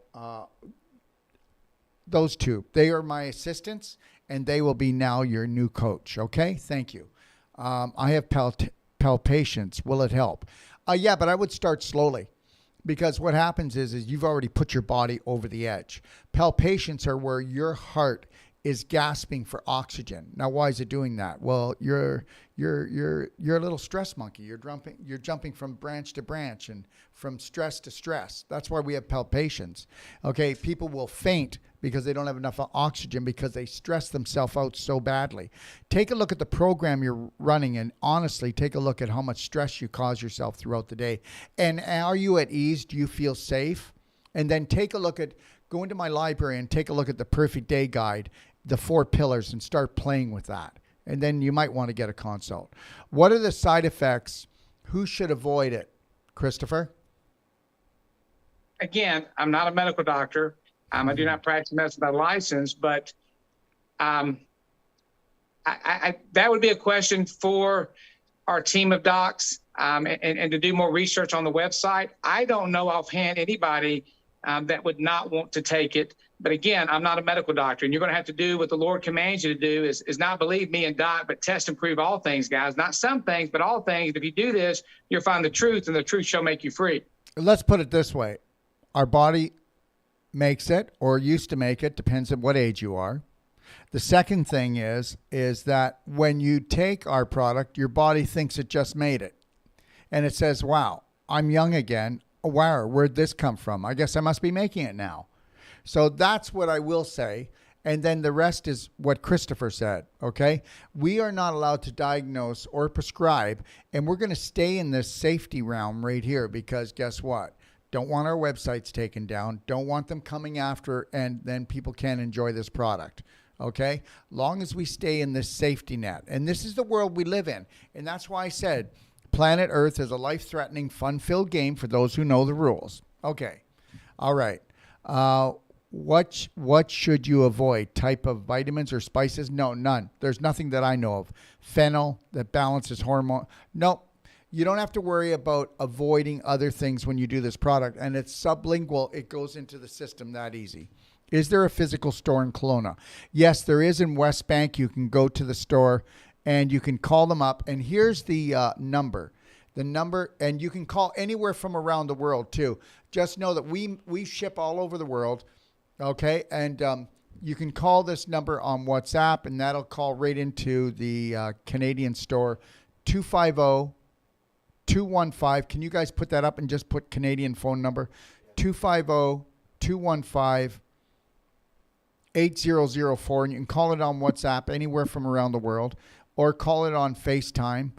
those two. They are my assistants, and they will be now your new coach. Okay? Thank you. I have palpitations. Will it help? Yeah, but I would start slowly. Because what happens is you've already put your body over the edge. Palpitations are where your heart is gasping for oxygen. Now, why is it doing that? Well, you're a little stress monkey. You're jumping from branch to branch and from stress to stress. That's why we have palpitations. Okay, people will faint because they don't have enough oxygen because they stress themselves out so badly. Take a look at the program you're running, and honestly, take a look at how much stress you cause yourself throughout the day. And are you at ease? Do you feel safe? And then go into my library and take a look at the Perfect Day Guide, the 4 pillars, and start playing with that. And then you might want to get a consult. What are the side effects? Who should avoid it? Christopher? Again, I'm not a medical doctor. I do not practice medicine by license, but I that would be a question for our team of docs, and to do more research on the website. I don't know offhand anybody that would not want to take it. But again, I'm not a medical doctor, and you're going to have to do what the Lord commands you to do is not believe me and Doc, but test and prove all things, guys. Not some things, but all things. If you do this, you'll find the truth, and the truth shall make you free. Let's put it this way. Our body makes it or used to make it, depends on what age you are. The second thing is that when you take our product, your body thinks it just made it. And it says, wow, I'm young again. Wow, where'd this come from? I guess I must be making it now. So that's what I will say. And then the rest is what Christopher said, okay? We are not allowed to diagnose or prescribe, and we're going to stay in this safety realm right here because guess what? Don't want our websites taken down. Don't want them coming after, and then people can't enjoy this product, okay? Long as we stay in this safety net. And this is the world we live in. And that's why I said planet Earth is a life-threatening, fun-filled game for those who know the rules. Okay, all right. What should you avoid? Type of vitamins or spices? No, none. There's nothing that I know of. Fennel that balances hormone. Nope. You don't have to worry about avoiding other things when you do this product. And it's sublingual. It goes into the system that easy. Is there a physical store in Kelowna? Yes, there is in West Bank. You can go to the store and you can call them up. And here's the number. The number, and you can call anywhere from around the world too. Just know that we ship all over the world. Okay, and you can call this number on WhatsApp, and that'll call right into the Canadian store, 250-215. Can you guys put that up and just put Canadian phone number? 250-215-8004, and you can call it on WhatsApp anywhere from around the world, or call it on FaceTime,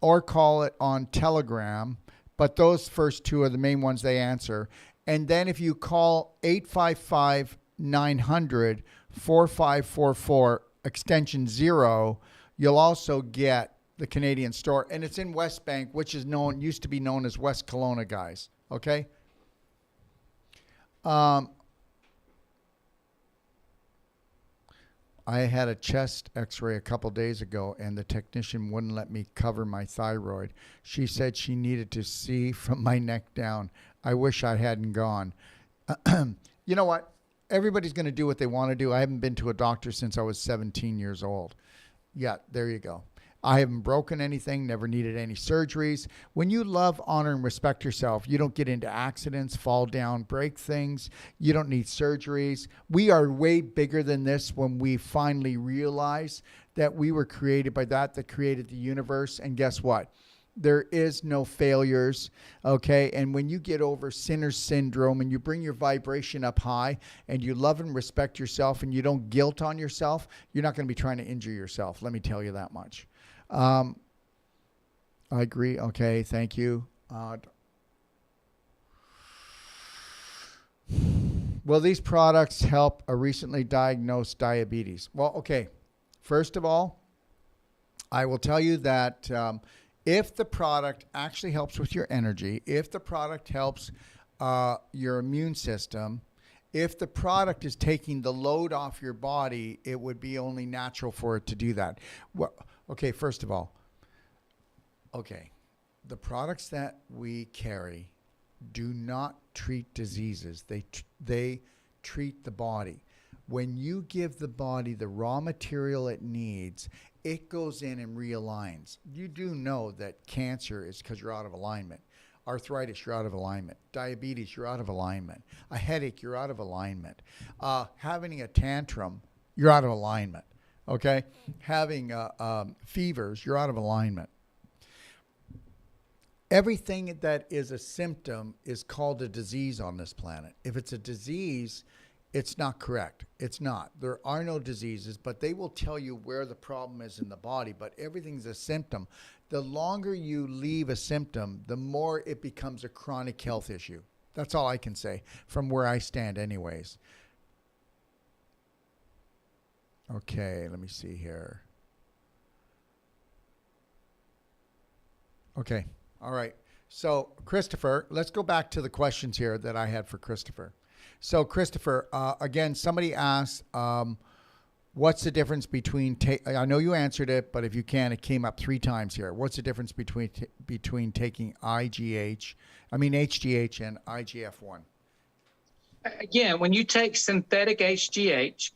or call it on Telegram, but those first two are the main ones they answer. And then if you call 855-900-4544, extension 0, you'll also get the Canadian store. And it's in West Bank, which is used to be known as West Kelowna, guys. Okay? I had a chest x-ray a couple days ago, and the technician wouldn't let me cover my thyroid. She said she needed to see from my neck down. I wish I hadn't gone. You know what? Everybody's going to do what they want to do. I haven't been to a doctor since I was 17 years old. Yeah, there you go. I haven't broken anything, never needed any surgeries. When you love, honor, and respect yourself, you don't get into accidents, fall down, break things. You don't need surgeries. We are way bigger than this when we finally realize that we were created by that created the universe. And guess what? There is no failures, okay? And when you get over sinner's syndrome and you bring your vibration up high and you love and respect yourself and you don't guilt on yourself, you're not going to be trying to injure yourself. Let me tell you that much. I agree. Okay, thank you. Will these products help a recently diagnosed diabetes? Well, okay. First of all, I will tell you that if the product actually helps with your energy, if the product helps your immune system, if the product is taking the load off your body, it would be only natural for it to do that. Well, okay, first of all, the products that we carry do not treat diseases. They treat the body. When you give the body the raw material it needs, it goes in and realigns. You do know that cancer is because you're out of alignment. Arthritis, you're out of alignment. Diabetes, you're out of alignment. A headache, you're out of alignment. Having a tantrum, you're out of alignment. Okay? Having fevers, you're out of alignment. Everything that is a symptom is called a disease on this planet. If it's a disease, it's not correct. It's not. There are no diseases, but they will tell you where the problem is in the body, but everything's a symptom. The longer you leave a symptom, the more it becomes a chronic health issue. That's all I can say from where I stand anyways. Okay, let me see here. Okay, all right. So, Christopher, let's go back to the questions here that I had for Christopher. So, Christopher, again, somebody asked, What's the difference between I know you answered it, but if you can, it came up 3 times here. What's the difference between taking HGH and IGF-1? Again, when you take synthetic HGH,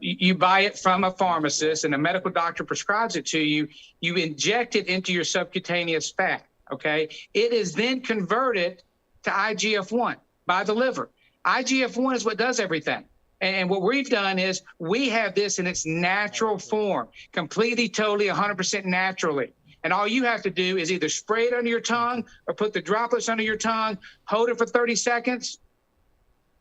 you buy it from a pharmacist and a medical doctor prescribes it to you. You inject it into your subcutaneous fat. Okay. It is then converted to IGF-1 by the liver. IGF-1 is what does everything. And what we've done is we have this in its natural form, completely, totally, 100% naturally. And all you have to do is either spray it under your tongue or put the droplets under your tongue, hold it for 30 seconds,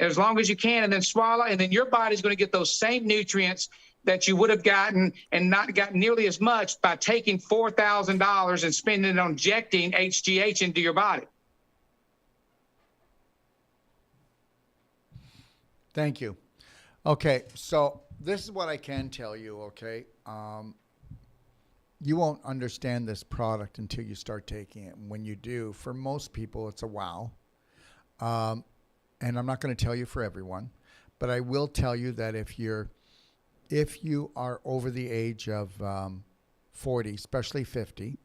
as long as you can, and then swallow. And then your body's going to get those same nutrients that you would have gotten and not gotten nearly as much by taking $4,000 and spending it on injecting HGH into your body. Thank you. Okay, so this is what I can tell you, okay? You won't understand this product until you start taking it. And when you do, for most people, it's a wow. And I'm not going to tell you for everyone, but I will tell you that if you are over the age of 40, especially 50,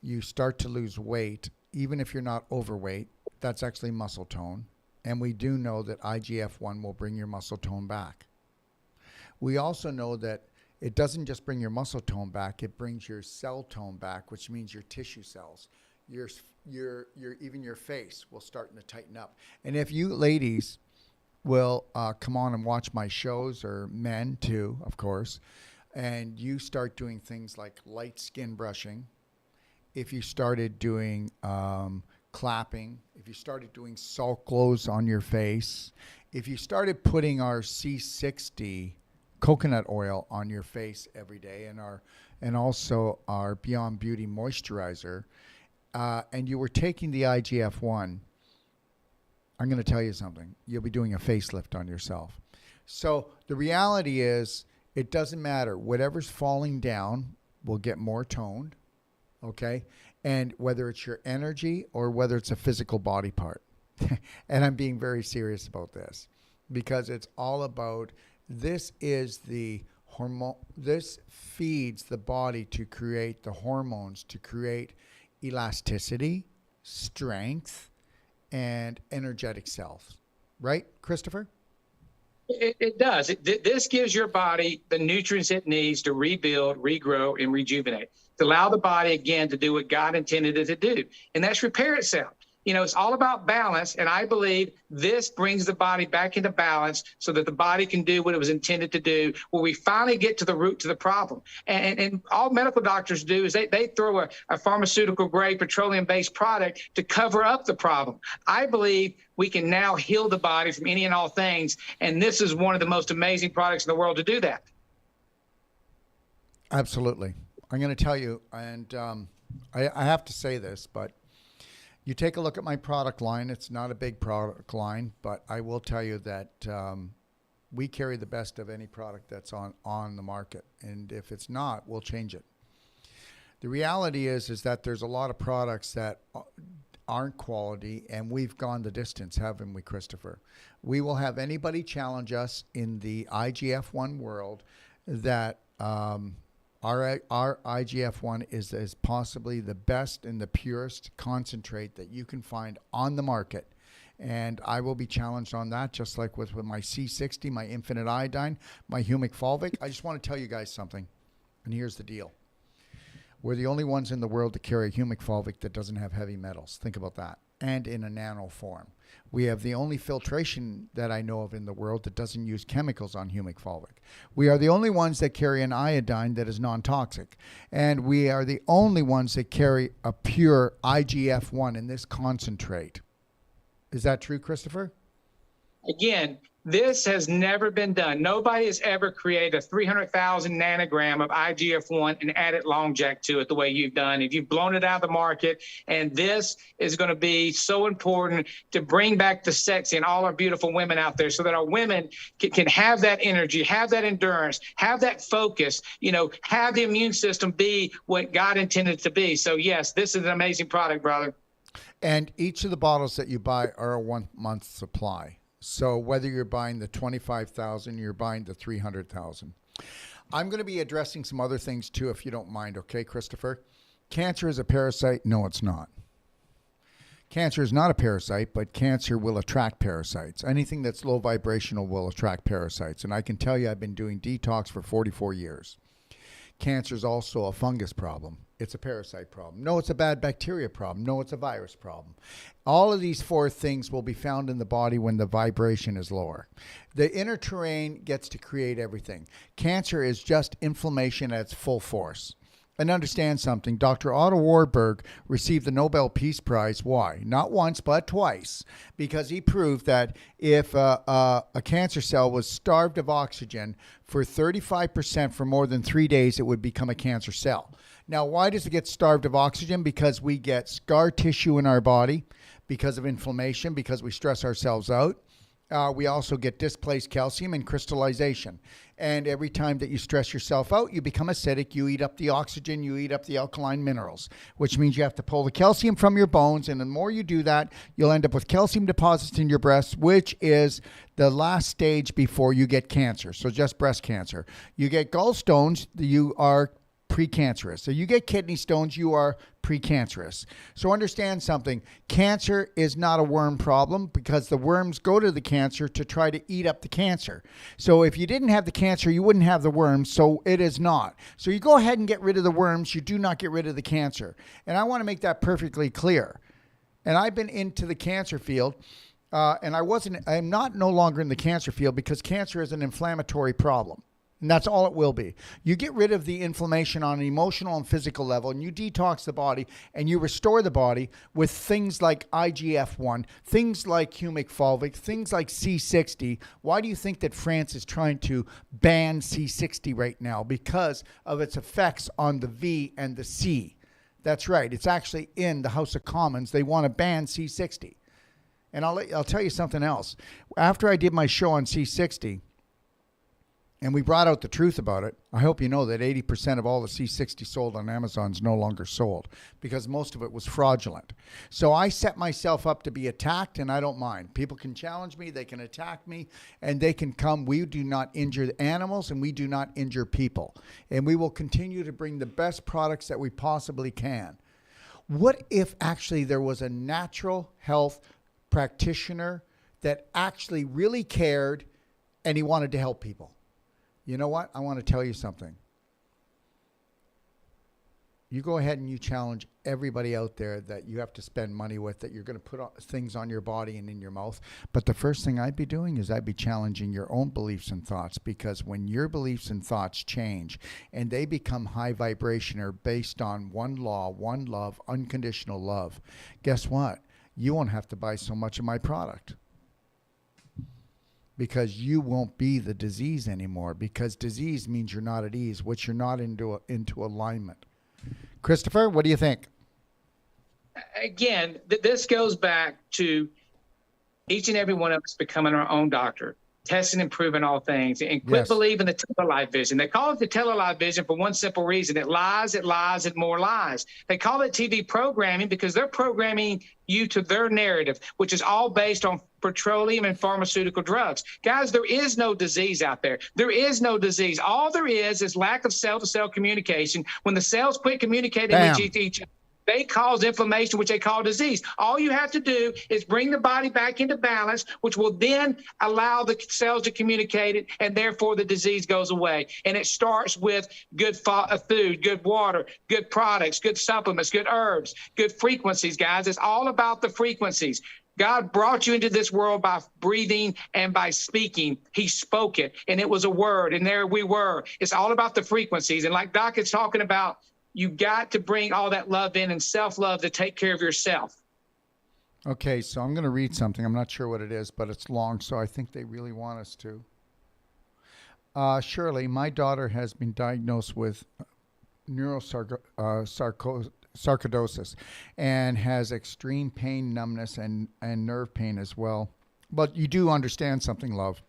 you start to lose weight, even if you're not overweight, that's actually muscle tone. And we do know that IGF-1 will bring your muscle tone back. We also know that it doesn't just bring your muscle tone back, it brings your cell tone back, which means your tissue cells. Even your face will start to tighten up. And if you ladies will come on and watch my shows, or men too, of course, and you start doing things like light skin brushing, if you started doing clapping, if you started doing salt glows on your face, if you started putting our C60 coconut oil on your face every day, and also our Beyond Beauty moisturizer, and you were taking the IGF-1, I'm going to tell you something. You'll be doing a facelift on yourself. So the reality is, it doesn't matter. Whatever's falling down will get more toned, okay? And whether it's your energy or whether it's a physical body part. And I'm being very serious about this, because it's all about, this is the hormone, this feeds the body to create the hormones, to create elasticity, strength, and energetic cells. Right, Christopher? It does. This gives your body the nutrients it needs to rebuild, regrow, and rejuvenate, to allow the body, again, to do what God intended it to do, and that's repair itself. You know, it's all about balance, and I believe this brings the body back into balance so that the body can do what it was intended to do, where we finally get to the root to the problem. And all medical doctors do is they throw a pharmaceutical-grade, petroleum-based product to cover up the problem. I believe we can now heal the body from any and all things, and this is one of the most amazing products in the world to do that. Absolutely. I'm going to tell you, and I have to say this, but you take a look at my product line. It's not a big product line, but I will tell you that we carry the best of any product that's on the market. And if it's not, we'll change it. The reality is that there's a lot of products that aren't quality, and we've gone the distance, haven't we, Christopher? We will have anybody challenge us in the IGF-1 world that our IGF-1 is possibly the best and the purest concentrate that you can find on the market. And I will be challenged on that, just like with my C60, my infinite iodine, my humic fulvic. I just want to tell you guys something, and here's the deal. We're the only ones in the world to carry a humic fulvic that doesn't have heavy metals. Think about that. And in a nano form. We have the only filtration that I know of in the world that doesn't use chemicals on humic fulvic. We are the only ones that carry an iodine that is non-toxic. And we are the only ones that carry a pure IGF-1 in this concentrate. Is that true, Christopher? Again, this has never been done. Nobody has ever created a 300,000 nanogram of IGF-1 and added long jack to it the way you've done. If you've blown it out of the market, and this is going to be so important to bring back the sexy and all our beautiful women out there, so that our women can have that energy, have that endurance, have that focus, have the immune system be what God intended it to be. So yes, this is an amazing product, brother. And each of the bottles that you buy are a 1 month supply. So whether you're buying the 25,000, you're buying the 300,000. I'm going to be addressing some other things too, if you don't mind. Okay, Christopher? Cancer is a parasite? No, it's not. Cancer is not a parasite, but cancer will attract parasites. Anything that's low vibrational will attract parasites. And I can tell you, I've been doing detox for 44 years. Cancer is also a fungus problem. It's a parasite problem. No, it's a bad bacteria problem. No, it's a virus problem. All of these four things will be found in the body when the vibration is lower. The inner terrain gets to create everything. Cancer is just inflammation at its full force. And understand something, Dr. Otto Warburg received the Nobel Peace Prize. Why? Not once, but twice. Because he proved that if a cancer cell was starved of oxygen for 35% for more than 3 days, it would become a cancer cell. Now, why does it get starved of oxygen? Because we get scar tissue in our body, because of inflammation, because we stress ourselves out. We also get displaced calcium and crystallization. And every time that you stress yourself out, you become acidic. You eat up the oxygen, you eat up the alkaline minerals, which means you have to pull the calcium from your bones. And the more you do that, you'll end up with calcium deposits in your breasts, which is the last stage before you get cancer. So just breast cancer. You get gallstones, you are precancerous. So you get kidney stones, you are precancerous. So understand something. Cancer is not a worm problem because the worms go to the cancer to try to eat up the cancer. So if you didn't have the cancer, you wouldn't have the worms. So it is not. So you go ahead and get rid of the worms. You do not get rid of the cancer. And I want to make that perfectly clear. And I've been into the cancer field. I'm no longer in the cancer field because cancer is an inflammatory problem. And that's all it will be. You get rid of the inflammation on an emotional and physical level, and you detox the body, and you restore the body with things like IGF-1, things like humic fulvic, things like C60. Why do you think that France is trying to ban C60 right now? Because of its effects on the V and the C. That's right. It's actually in the House of Commons. They want to ban C60. And I'll tell you something else. After I did my show on C60, and we brought out the truth about it, I hope you know that 80% of all the C60 sold on Amazon is no longer sold because most of it was fraudulent. So I set myself up to be attacked, and I don't mind. People can challenge me, they can attack me, and they can come. We do not injure animals, and we do not injure people. And we will continue to bring the best products that we possibly can. What if actually there was a natural health practitioner that actually really cared and he wanted to help people? You know what? I want to tell you something. You go ahead and you challenge everybody out there that you have to spend money with, that you're going to put things on your body and in your mouth. But the first thing I'd be doing is I'd be challenging your own beliefs and thoughts, because when your beliefs and thoughts change and they become high vibration or based on one law, one love, unconditional love, guess what? You won't have to buy so much of my product. Because you won't be the disease anymore. Because disease means you're not at ease, which you're not into alignment. Christopher, what do you think? Again, this goes back to each and every one of us becoming our own doctor, testing and proving all things, and quit believing the tele-live vision. They call it the tele-live vision for one simple reason. It lies, and more lies. They call it TV programming because they're programming you to their narrative, which is all based on petroleum and pharmaceutical drugs. Guys, there is no disease out there. There is no disease. All there is lack of cell-to-cell communication. When the cells quit communicating with each other, they cause inflammation, which they call disease. All you have to do is bring the body back into balance, which will then allow the cells to communicate it, and therefore the disease goes away. And it starts with good food, good water, good products, good supplements, good herbs, good frequencies, guys. It's all about the frequencies. God brought you into this world by breathing and by speaking. He spoke it, and it was a word, and there we were. It's all about the frequencies. And like Doc is talking about, you got to bring all that love in and self-love to take care of yourself. Okay, so I'm going to read something. I'm not sure what it is, but it's long, so I think they really want us to. Shirley, my daughter has been diagnosed with sarcoidosis and has extreme pain, numbness, and nerve pain as well. But you do understand something, love,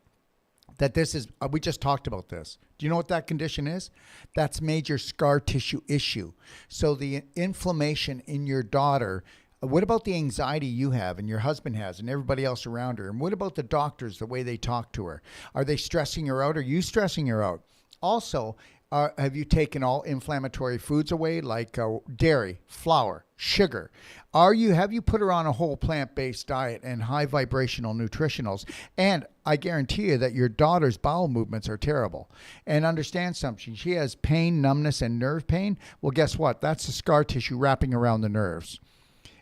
that this is, we just talked about this. Do you know what that condition is? That's major scar tissue issue. So the inflammation in your daughter, what about the anxiety you have and your husband has and everybody else around her? And what about the doctors, the way they talk to her? Are they stressing her out? Are you stressing her out? Also, have you taken all inflammatory foods away, like dairy, flour, sugar? Have you put her on a whole plant-based diet and high vibrational nutritionals? And I guarantee you that your daughter's bowel movements are terrible. And understand something, she has pain, numbness, and nerve pain. Well, guess what? That's the scar tissue wrapping around the nerves.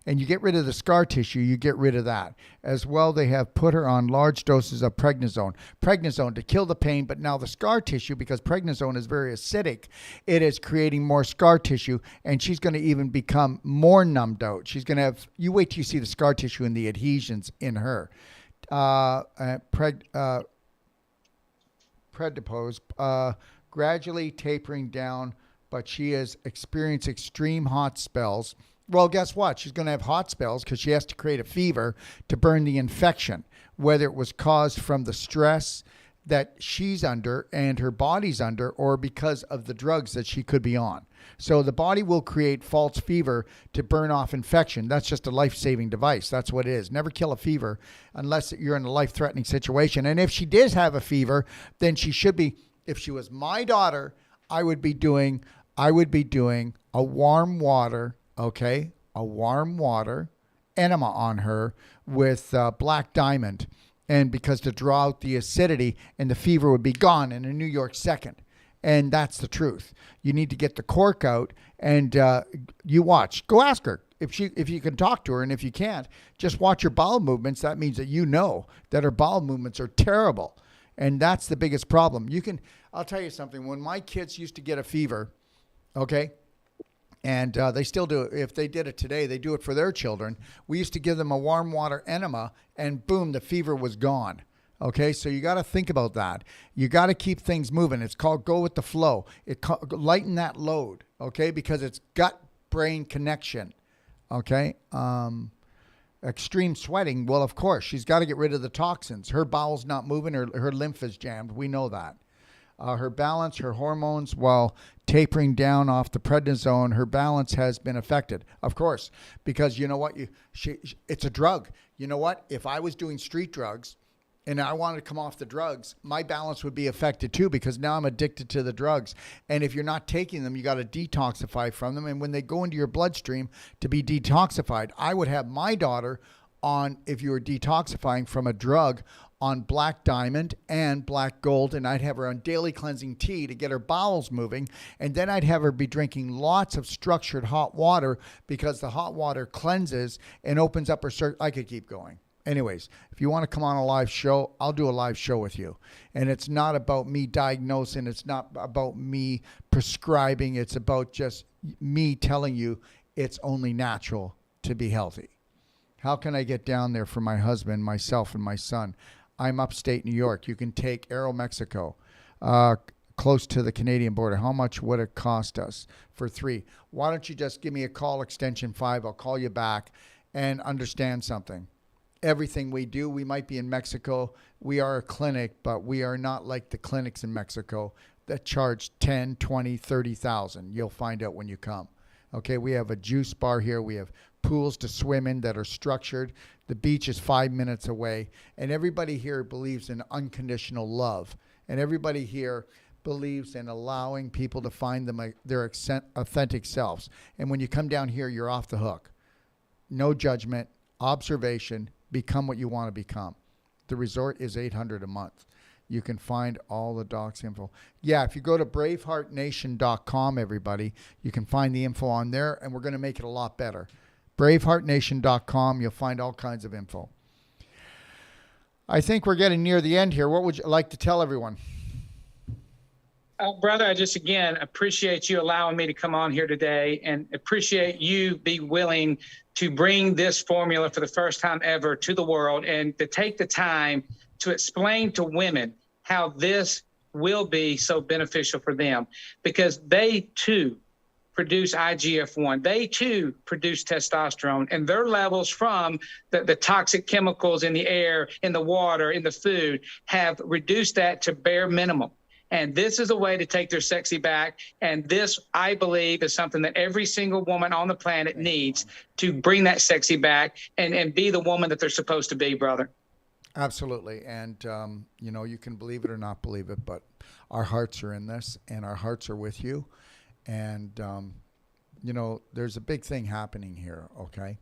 And you get rid of the scar tissue, you get rid of that. As well, they have put her on large doses of prednisone. Prednisone to kill the pain, but now the scar tissue, because prednisone is very acidic, it is creating more scar tissue, and she's going to even become more numbed out. She's going to have, you wait till you see the scar tissue and the adhesions in her. Predipose, gradually tapering down, but she has experienced extreme hot spells. Well, guess what? She's going to have hot spells because she has to create a fever to burn the infection, whether it was caused from the stress that she's under and her body's under, or because of the drugs that she could be on. So the body will create false fever to burn off infection. That's just a life-saving device. That's what it is. Never kill a fever unless you're in a life-threatening situation. And if she did have a fever, then she should be, if she was my daughter, I would be doing a warm water, okay, a warm water enema on her with black diamond, and because to draw out the acidity, and the fever would be gone in a New York second. And that's the truth. You need to get the cork out, and you watch. Go ask her if you can talk to her, and if you can't, just watch her bowel movements. That means that you know that her bowel movements are terrible, and that's the biggest problem. I'll tell you something. When my kids used to get a fever, okay, and they still do it. If they did it today, they do it for their children. We used to give them a warm water enema, and boom, the fever was gone. Okay, so you got to think about that. You got to keep things moving. It's called go with the flow. Lighten that load, okay, because it's gut-brain connection, okay? Extreme sweating, well, of course, she's got to get rid of the toxins. Her bowel's not moving, her lymph is jammed. We know that. Her balance, her hormones, while tapering down off the prednisone, her balance has been affected, of course, because you know what? It's a drug. You know what? If I was doing street drugs and I wanted to come off the drugs, my balance would be affected too, because now I'm addicted to the drugs. And if you're not taking them, you got to detoxify from them. And when they go into your bloodstream to be detoxified, I would have my daughter on, if you were detoxifying from a drug, on black diamond and black gold, and I'd have her on daily cleansing tea to get her bowels moving, and then I'd have her be drinking lots of structured hot water, because the hot water cleanses and opens up her I could keep going. Anyways, if you want to come on a live show, I'll do a live show with you. And it's not about me diagnosing, it's not about me prescribing, it's about just me telling you it's only natural to be healthy. How can I get down there for my husband, myself, and my son? I'm upstate New York. You can take Aeromexico, close to the Canadian border. How much would it cost us for 3? Why don't you just give me a call, extension 5. I'll call you back, and understand something. Everything we do, we might be in Mexico. We are a clinic, but we are not like the clinics in Mexico that charge 10, 20, 30,000. You'll find out when you come. Okay, we have a juice bar here. We have pools to swim in that are structured. The beach is 5 minutes away. And everybody here believes in unconditional love. And everybody here believes in allowing people to find their authentic selves. And when you come down here, you're off the hook. No judgment, observation, become what you want to become. The resort is $800 a month. You can find all the docs info. Yeah, if you go to braveheartnation.com, everybody, you can find the info on there, and we're going to make it a lot better. braveheartnation.com, you'll find all kinds of info. I think we're getting near the end here. What would you like to tell everyone? Brother, I just, again, appreciate you allowing me to come on here today, and appreciate you be willing to bring this formula for the first time ever to the world, and to take the time to explain to women how this will be so beneficial for them, because they too produce IGF-1. They too produce testosterone, and their levels from the toxic chemicals in the air, in the water, in the food have reduced that to bare minimum. And this is a way to take their sexy back. And this, I believe, is something that every single woman on the planet needs to bring that sexy back and be the woman that they're supposed to be, brother. Absolutely. And, you can believe it or not believe it, but our hearts are in this and our hearts are with you. And, there's a big thing happening here, okay?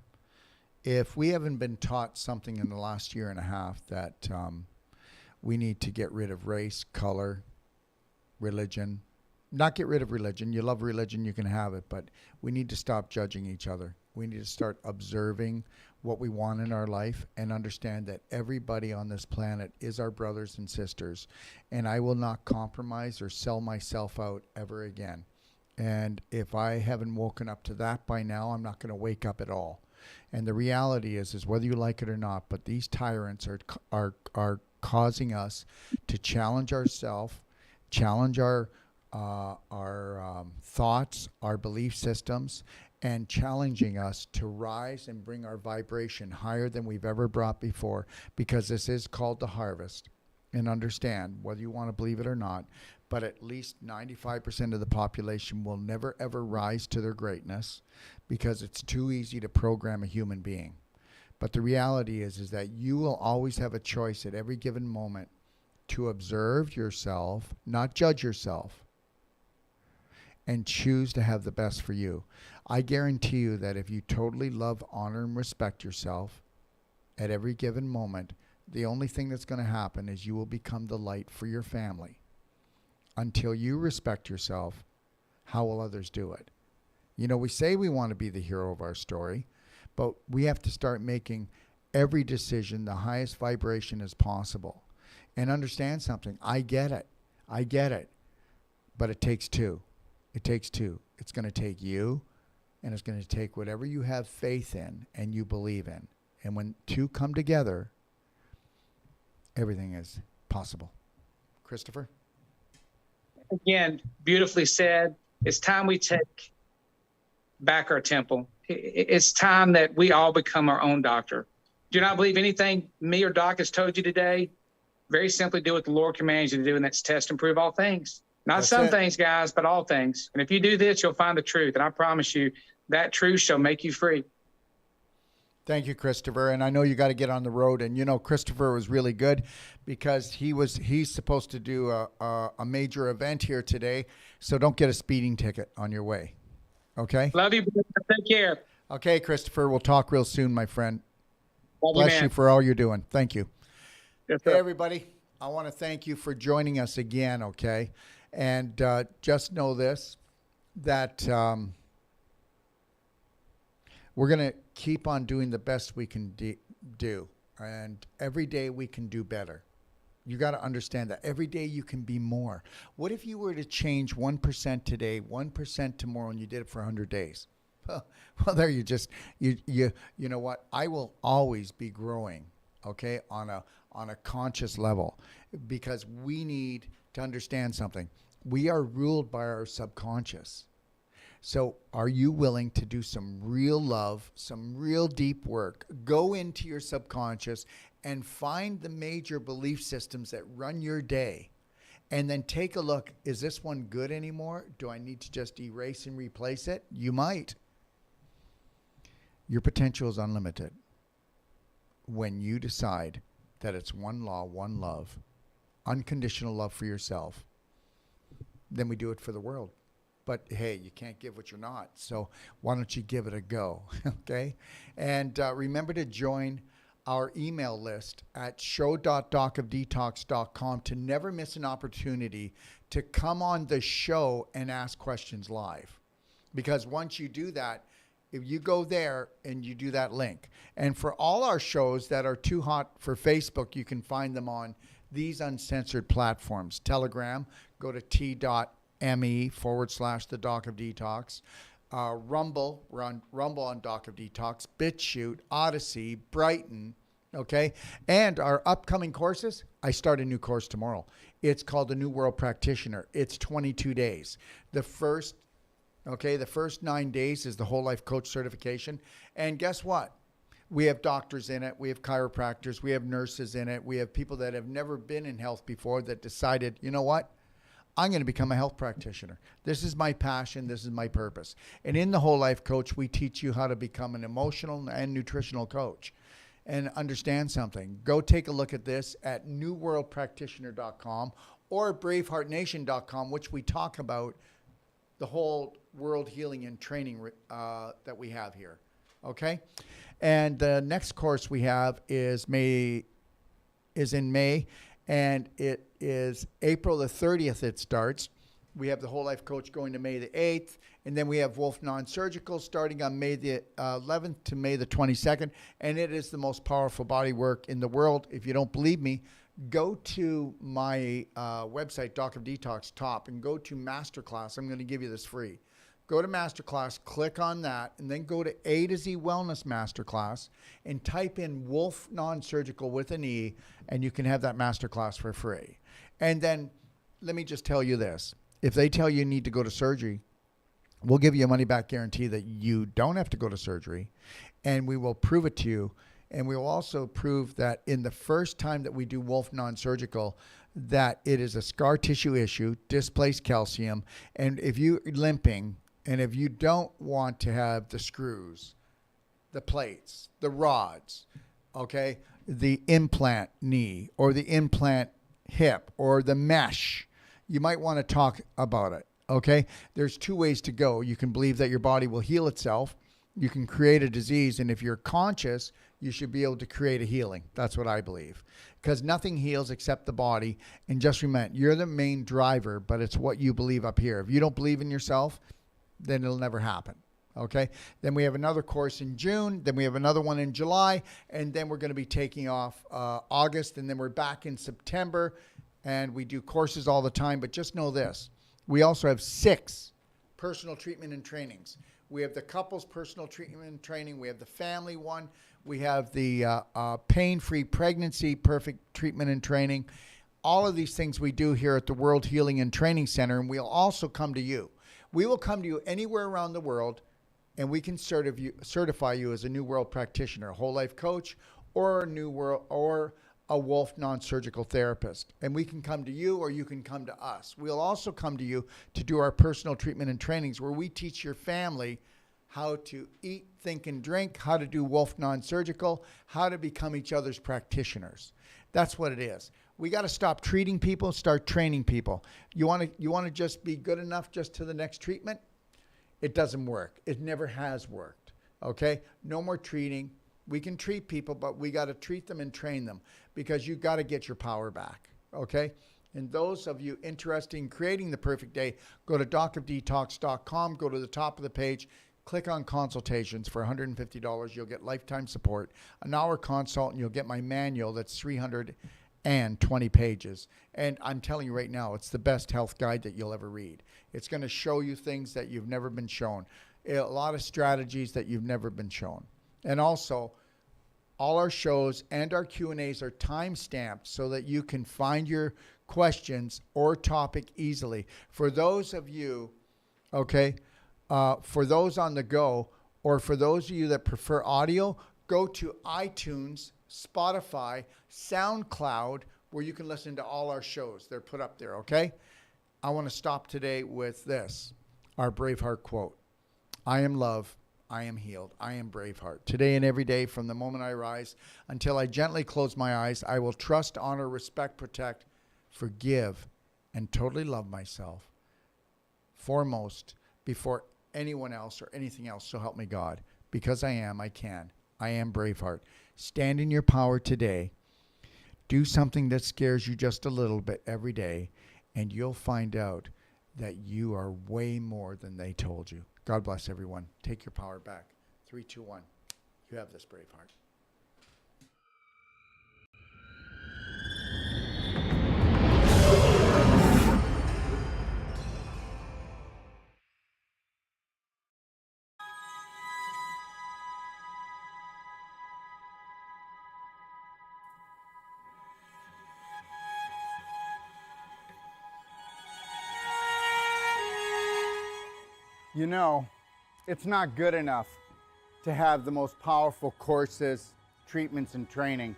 If we haven't been taught something in the last year and a half that we need to get rid of race, color, religion, not get rid of religion. You love religion, you can have it, but we need to stop judging each other. We need to start observing what we want in our life and understand that everybody on this planet is our brothers and sisters. And I will not compromise or sell myself out ever again. And if I haven't woken up to that by now, I'm not going to wake up at all. And the reality is whether you like it or not, but these tyrants are causing us to challenge ourselves, challenge our thoughts, our belief systems, and challenging us to rise and bring our vibration higher than we've ever brought before, because this is called the harvest. And understand, whether you want to believe it or not, but at least 95% of the population will never ever rise to their greatness because it's too easy to program a human being. But the reality is that you will always have a choice at every given moment to observe yourself, not judge yourself, and choose to have the best for you. I guarantee you that if you totally love, honor, and respect yourself at every given moment, the only thing that's going to happen is you will become the light for your family. Until you respect yourself, how will others do it? We say we want to be the hero of our story, but we have to start making every decision the highest vibration as possible. And understand something. I get it. But it takes two. It takes two. It's going to take you, and it's going to take whatever you have faith in and you believe in. And when two come together, everything is possible. Christopher? Again, beautifully said. It's time we take back our temple. It's time that we all become our own doctor. Do not believe anything me or Doc has told you today. Very simply do what the Lord commands you to do, and that's test and prove all things. Not That's some it. things, guys, but all things. And if you do this, you'll find the truth. And I promise you, that truth shall make you free. Thank you, Christopher. And I know you got to get on the road. And Christopher was really good because he's supposed to do a major event here today. So don't get a speeding ticket on your way. Okay? Love you. Take care. Okay, Christopher. We'll talk real soon, my friend. Love Bless man. you for all you're doing. Thank you. Yes, Hey, sir. everybody. I want to thank you for joining us again, okay? And just know this, that we're going to keep on doing the best we can do. And every day we can do better. You got to understand that every day you can be more. What if you were to change 1% today, 1% tomorrow, and you did it for 100 days? Well, there you know what? I will always be growing, okay, on a conscious level, because we need to understand something. We are ruled by our subconscious. So are you willing to do some real love, some real deep work? Go into your subconscious and find the major belief systems that run your day. And then take a look. Is this one good anymore? Do I need to just erase and replace it? You might. Your potential is unlimited when you decide that it's one law, one love, unconditional love for yourself. Then we do it for the world. But hey, you can't give what you're not. So why don't you give it a go? Okay? And remember to join our email list at show.docofdetox.com to never miss an opportunity to come on the show and ask questions live. Because once you do that, if you go there and you do that link, and for all our shows that are too hot for Facebook, you can find them on these uncensored platforms. Telegram, go to t.me/the Doc of Detox. Rumble, we're on Rumble on Doc of Detox. Bitchute, Odyssey, Brighton, okay? And our upcoming courses, I start a new course tomorrow. It's called The New World Practitioner. It's 22 days. The first 9 days is the whole life coach certification. And guess what? We have doctors in it. We have chiropractors. We have nurses in it. We have people that have never been in health before that decided, you know what? I'm going to become a health practitioner. This is my passion. This is my purpose. And in the whole life coach, we teach you how to become an emotional and nutritional coach. and understand something. Go take a look at this at newworldpractitioner.com or braveheartnation.com, which we talk about the whole world healing and training that we have here. Okay? And the next course we have is in May, and it is April the 30th it starts. We have the Whole Life Coach going to May the 8th, and then we have Wolf Non-Surgical starting on May the 11th to May the 22nd, and it is the most powerful body work in the world. If you don't believe me, go to my website, Doc of Detox top, and go to Masterclass. I'm going to give you this free. Go to Masterclass, click on that, and then go to A to Z Wellness Masterclass and type in Wolf Non-Surgical with an E, and you can have that Masterclass for free. And then let me just tell you this. If they tell you need to go to surgery, we'll give you a money-back guarantee that you don't have to go to surgery, and we will prove it to you. And we will also prove that in the first time that we do Wolf Non-Surgical, that it is a scar tissue issue, displaced calcium, and if you're limping, and if you don't want to have the screws, the plates, the rods, okay, the implant knee or the implant hip or the mesh, you might want to talk about it, okay? There's two ways to go. You can believe that your body will heal itself. You can create a disease, and if you're conscious, you should be able to create a healing. That's what I believe. Because nothing heals except the body. And just remember, you're the main driver, but it's what you believe up here. If you don't believe in yourself, then it'll never happen. Okay? Then we have another course in June. Then we have another one in July. And then we're going to be taking off August. And then we're back in September. And we do courses all the time. But just know this. We also have 6 personal treatment and trainings. We have the couples personal treatment and training. We have the family one. We have the pain-free pregnancy perfect treatment and training. All of these things we do here at the World Healing and Training Center. And we'll also come to you. We will come to you anywhere around the world, and we can certify you as a New World practitioner, a whole life coach, or a Wolf non-surgical therapist. And we can come to you, or you can come to us. We'll also come to you to do our personal treatment and trainings, where we teach your family how to eat, think, and drink, how to do Wolf non-surgical, how to become each other's practitioners. That's what it is. We got to stop treating people, start training people. You want to just be good enough just to the next treatment? It doesn't work. It never has worked. Okay? No more treating. We can treat people, but we got to treat them and train them, because you got to get your power back. Okay? And those of you interested in creating the perfect day, go to docofdetox.com, go to the top of the page, click on Consultations. For $150. You'll get lifetime support, an hour consult, and you'll get my manual that's 320 pages. And I'm telling you right now, it's the best health guide that you'll ever read. It's going to show you things that you've never been shown, a lot of strategies that you've never been shown. And also, all our shows and our Q&As are time-stamped so that you can find your questions or topic easily. For those of you, okay, for those on the go, or for those of you that prefer audio, go to iTunes, Spotify, SoundCloud, where you can listen to all our shows. They're put up there, okay? I want to stop today with this, our Braveheart quote. I am love. I am healed. I am Braveheart. Today and every day, from the moment I rise until I gently close my eyes, I will trust, honor, respect, protect, forgive, and totally love myself foremost before anyone else or anything else. So help me God. Because I am, I can. I am Braveheart. Stand in your power today. Do something that scares you just a little bit every day, and you'll find out that you are way more than they told you. God bless everyone. Take your power back. 3, 2, 1. You have this, Braveheart. You know, it's not good enough to have the most powerful courses, treatments, and training.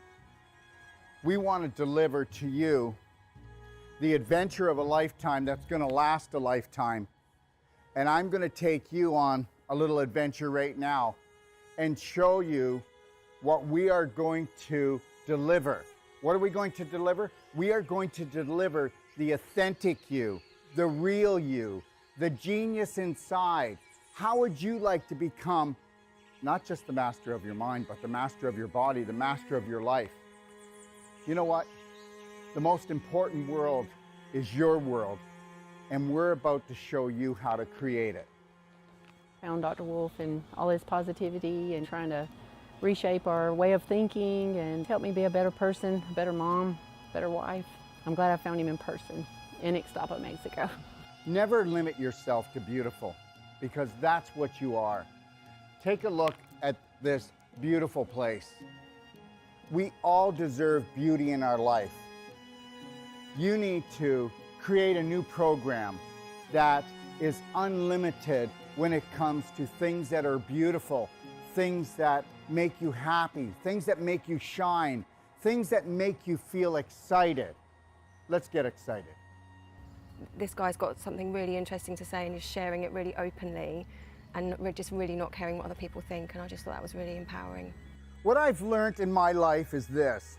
We want to deliver to you the adventure of a lifetime that's going to last a lifetime. And I'm going to take you on a little adventure right now and show you what we are going to deliver. What are we going to deliver? We are going to deliver the authentic you, the real you, the genius inside. How would you like to become not just the master of your mind, but the master of your body, the master of your life? You know what? The most important world is your world, and we're about to show you how to create it. Found Dr. Wolf and all his positivity and trying to reshape our way of thinking and help me be a better person, a better mom, better wife. I'm glad I found him in person in Ixtapa, Mexico. Never limit yourself to beautiful, because that's what you are. Take a look at this beautiful place. We all deserve beauty in our life. You need to create a new program that is unlimited when it comes to things that are beautiful, things that make you happy, things that make you shine, things that make you feel excited. Let's get excited. This guy's got something really interesting to say and he's sharing it really openly and we're just really not caring what other people think, and I just thought that was really empowering. What I've learned in my life is this: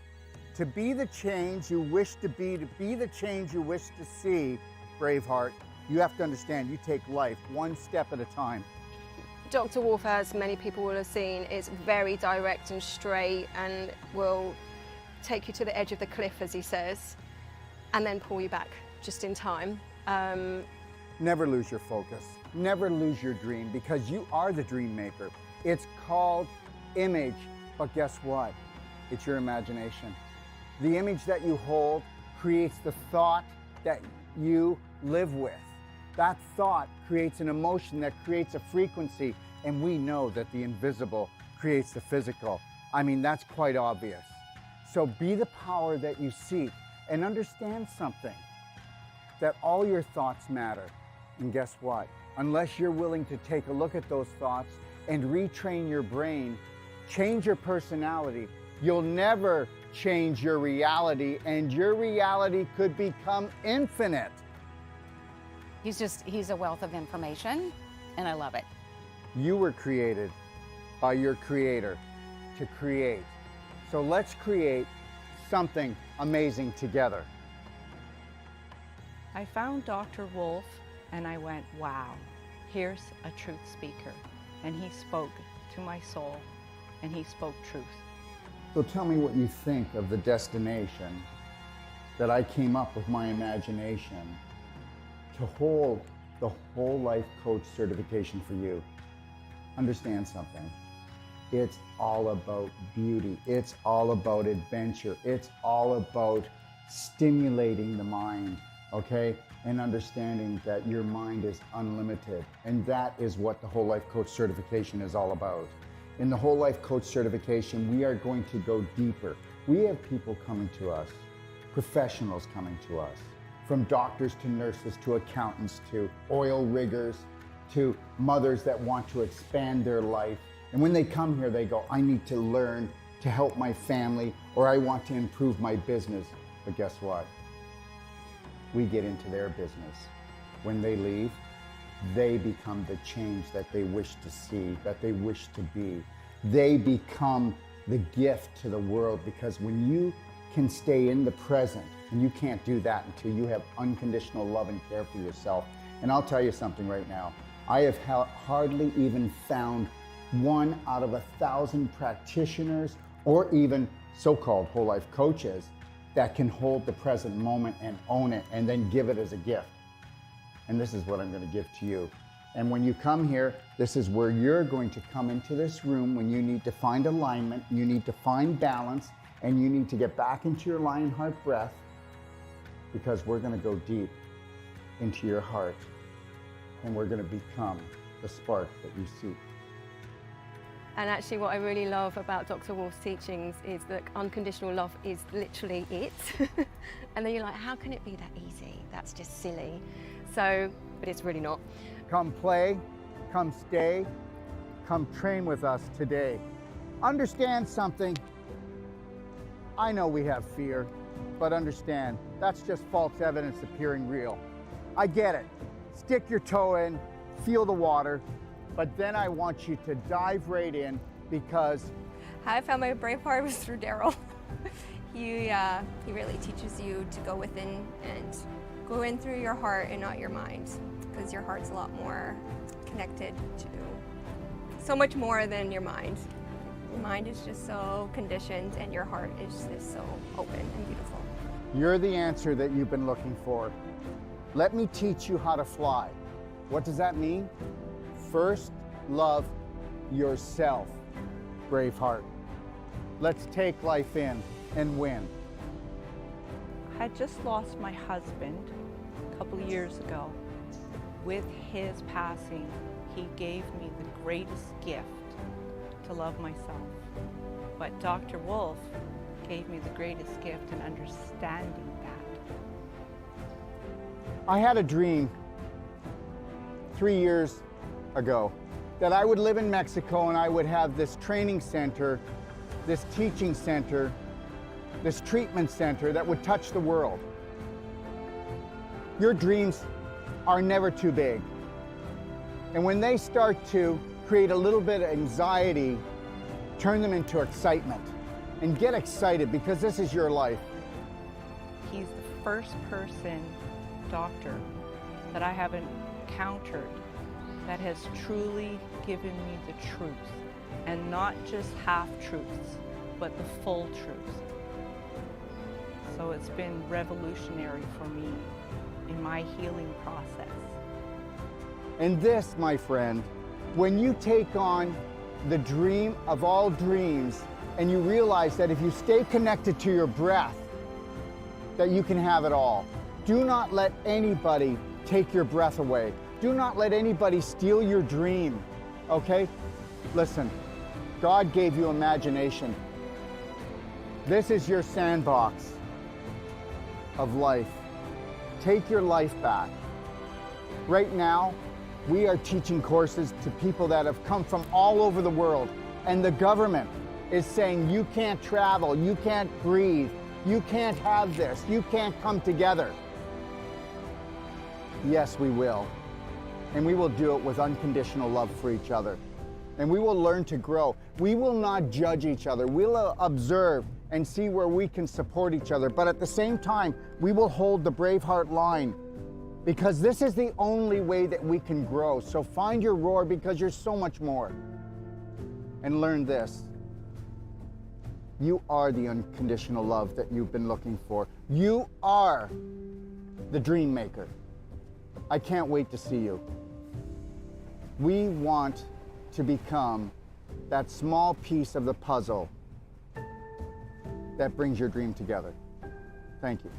to be the change you wish to be the change you wish to see, Braveheart, you have to understand you take life one step at a time. Dr. Wolf, as many people will have seen, is very direct and straight and will take you to the edge of the cliff, as he says, and then pull you back just in time. Never lose your focus. Never lose your dream, because you are the dream maker. It's called image, but guess what? It's your imagination. The image that you hold creates the thought that you live with. That thought creates an emotion that creates a frequency, and we know that the invisible creates the physical. I mean, that's quite obvious. So be the power that you seek, and understand something, that all your thoughts matter. And guess what? Unless you're willing to take a look at those thoughts and retrain your brain, change your personality, you'll never change your reality, and your reality could become infinite. He's a wealth of information, and I love it. You were created by your creator to create. So let's create something amazing together. I found Dr. Wolf and I went, wow, here's a truth speaker. And he spoke to my soul and he spoke truth. So tell me what you think of the destination that I came up with my imagination to hold the whole life coach certification for you. Understand something. It's all about beauty. It's all about adventure. It's all about stimulating the mind, okay? And understanding that your mind is unlimited. And that is what the whole life coach certification is all about. In the whole life coach certification, we are going to go deeper. We have people coming to us, professionals coming to us, from doctors to nurses to accountants to oil riggers to mothers that want to expand their life. And when they come here, they go, I need to learn to help my family, or I want to improve my business. But guess what? We get into their business. When they leave, they become the change that they wish to see, that they wish to be. They become the gift to the world, because when you can stay in the present, and you can't do that until you have unconditional love and care for yourself. And I'll tell you something right now. I have hardly even found 1 out of 1,000 practitioners or even so-called whole life coaches that can hold the present moment and own it and then give it as a gift. And this is what I'm going to give to you. And when you come here, this is where you're going to come into this room when you need to find alignment, you need to find balance, and you need to get back into your lion heart breath, because we're going to go deep into your heart and we're going to become the spark that you seek. And actually what I really love about Dr. Wolf's teachings is that unconditional love is literally it. And then you're like, how can it be that easy? That's just silly. So, but it's really not. Come play, come stay, come train with us today. Understand something. I know we have fear, but understand, that's just false evidence appearing real. I get it. Stick your toe in, feel the water, but then I want you to dive right in, because How I found my brave heart was through Daryl. He really teaches you to go within and go in through your heart and not your mind, because your heart's a lot more connected to so much more than your mind. Your mind is just so conditioned and your heart is just so open and beautiful. You're the answer that you've been looking for. Let me teach you how to fly. What does that mean? First, love yourself, Braveheart. Let's take life in and win. I had just lost my husband a couple of years ago. With his passing, he gave me the greatest gift to love myself. But Dr. Wolf gave me the greatest gift in understanding that. I had a dream 3 years ago that I would live in Mexico and I would have this training center, this teaching center, this treatment center that would touch the world. Your dreams are never too big. And when they start to create a little bit of anxiety, turn them into excitement. And get excited, because this is your life. He's the first doctor that I have encountered that has truly given me the truth. And not just half-truths, but the full truth. So it's been revolutionary for me in my healing process. And this, my friend, when you take on the dream of all dreams and you realize that if you stay connected to your breath, that you can have it all. Do not let anybody take your breath away. Do not let anybody steal your dream, okay? Listen, God gave you imagination. This is your sandbox of life. Take your life back. Right now, we are teaching courses to people that have come from all over the world, and the government is saying you can't travel, you can't breathe, you can't have this, you can't come together. Yes, we will. And we will do it with unconditional love for each other. And we will learn to grow. We will not judge each other. We'll observe and see where we can support each other. But at the same time, we will hold the Braveheart line, because this is the only way that we can grow. So find your roar, because you're so much more. And learn this. You are the unconditional love that you've been looking for. You are the dream maker. I can't wait to see you. We want to become that small piece of the puzzle that brings your dream together. Thank you.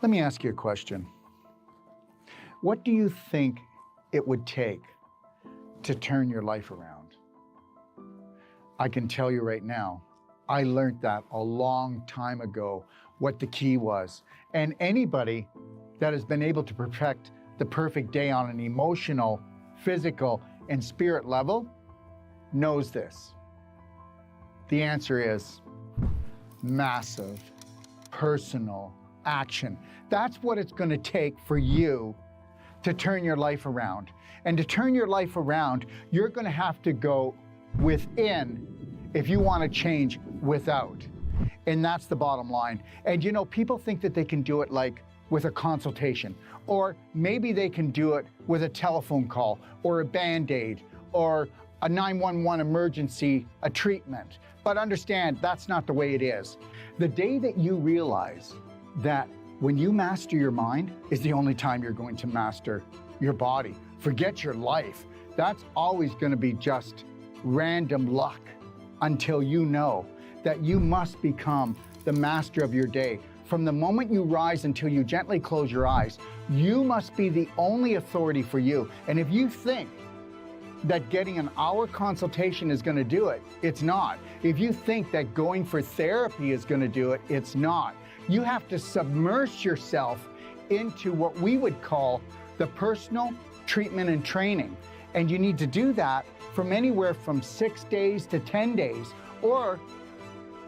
Let me ask you a question. What do you think it would take to turn your life around? I can tell you right now, I learned that a long time ago, what the key was. And anybody that has been able to perfect the perfect day on an emotional, physical, and spirit level knows this. The answer is massive, personal action. That's what it's going to take for you to turn your life around. And to turn your life around, you're going to have to go within if you want to change without. And that's the bottom line. And you know, people think that they can do it like with a consultation, or maybe they can do it with a telephone call or a Band-Aid or a 911 emergency, a treatment. But understand, that's not the way it is. The day that you realize that when you master your mind is the only time you're going to master your body. Forget your life. That's always going to be just random luck until you know that you must become the master of your day. From the moment you rise until you gently close your eyes, you must be the only authority for you. And if you think that getting an hour consultation is going to do it, it's not. If you think that going for therapy is going to do it, it's not. You have to submerge yourself into what we would call the personal treatment and training. And you need to do that from anywhere from 6 days to 10 days, or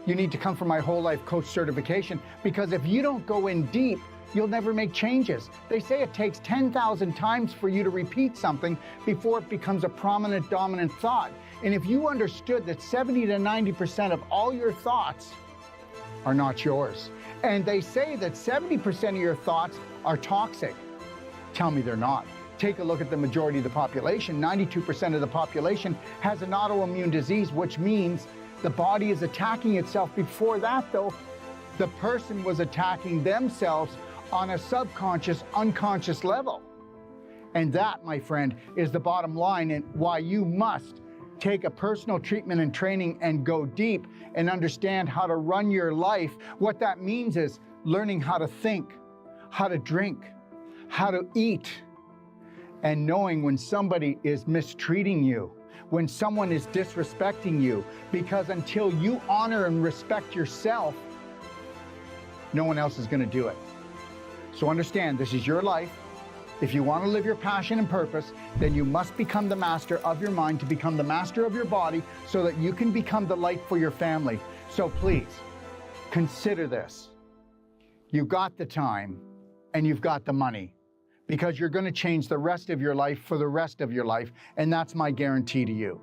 you need to come for my whole life coach certification, because if you don't go in deep, you'll never make changes. They say it takes 10,000 times for you to repeat something before it becomes a prominent, dominant thought. And if you understood that 70 to 90% of all your thoughts are not yours, and they say that 70% of your thoughts are toxic, tell me they're not. Take a look at the majority of the population. 92% of the population has an autoimmune disease, which means the body is attacking itself. Before that, though, the person was attacking themselves on a subconscious, unconscious level. And that, my friend, is the bottom line, and why you must take a personal treatment and training and go deep and understand how to run your life. What that means is learning how to think, how to drink, how to eat, and knowing when somebody is mistreating you, when someone is disrespecting you, because until you honor and respect yourself, no one else is going to do it. So understand, this is your life. If you want to live your passion and purpose, then you must become the master of your mind to become the master of your body so that you can become the light for your family. So please, consider this. You've got the time and you've got the money, because you're going to change the rest of your life for the rest of your life, and that's my guarantee to you.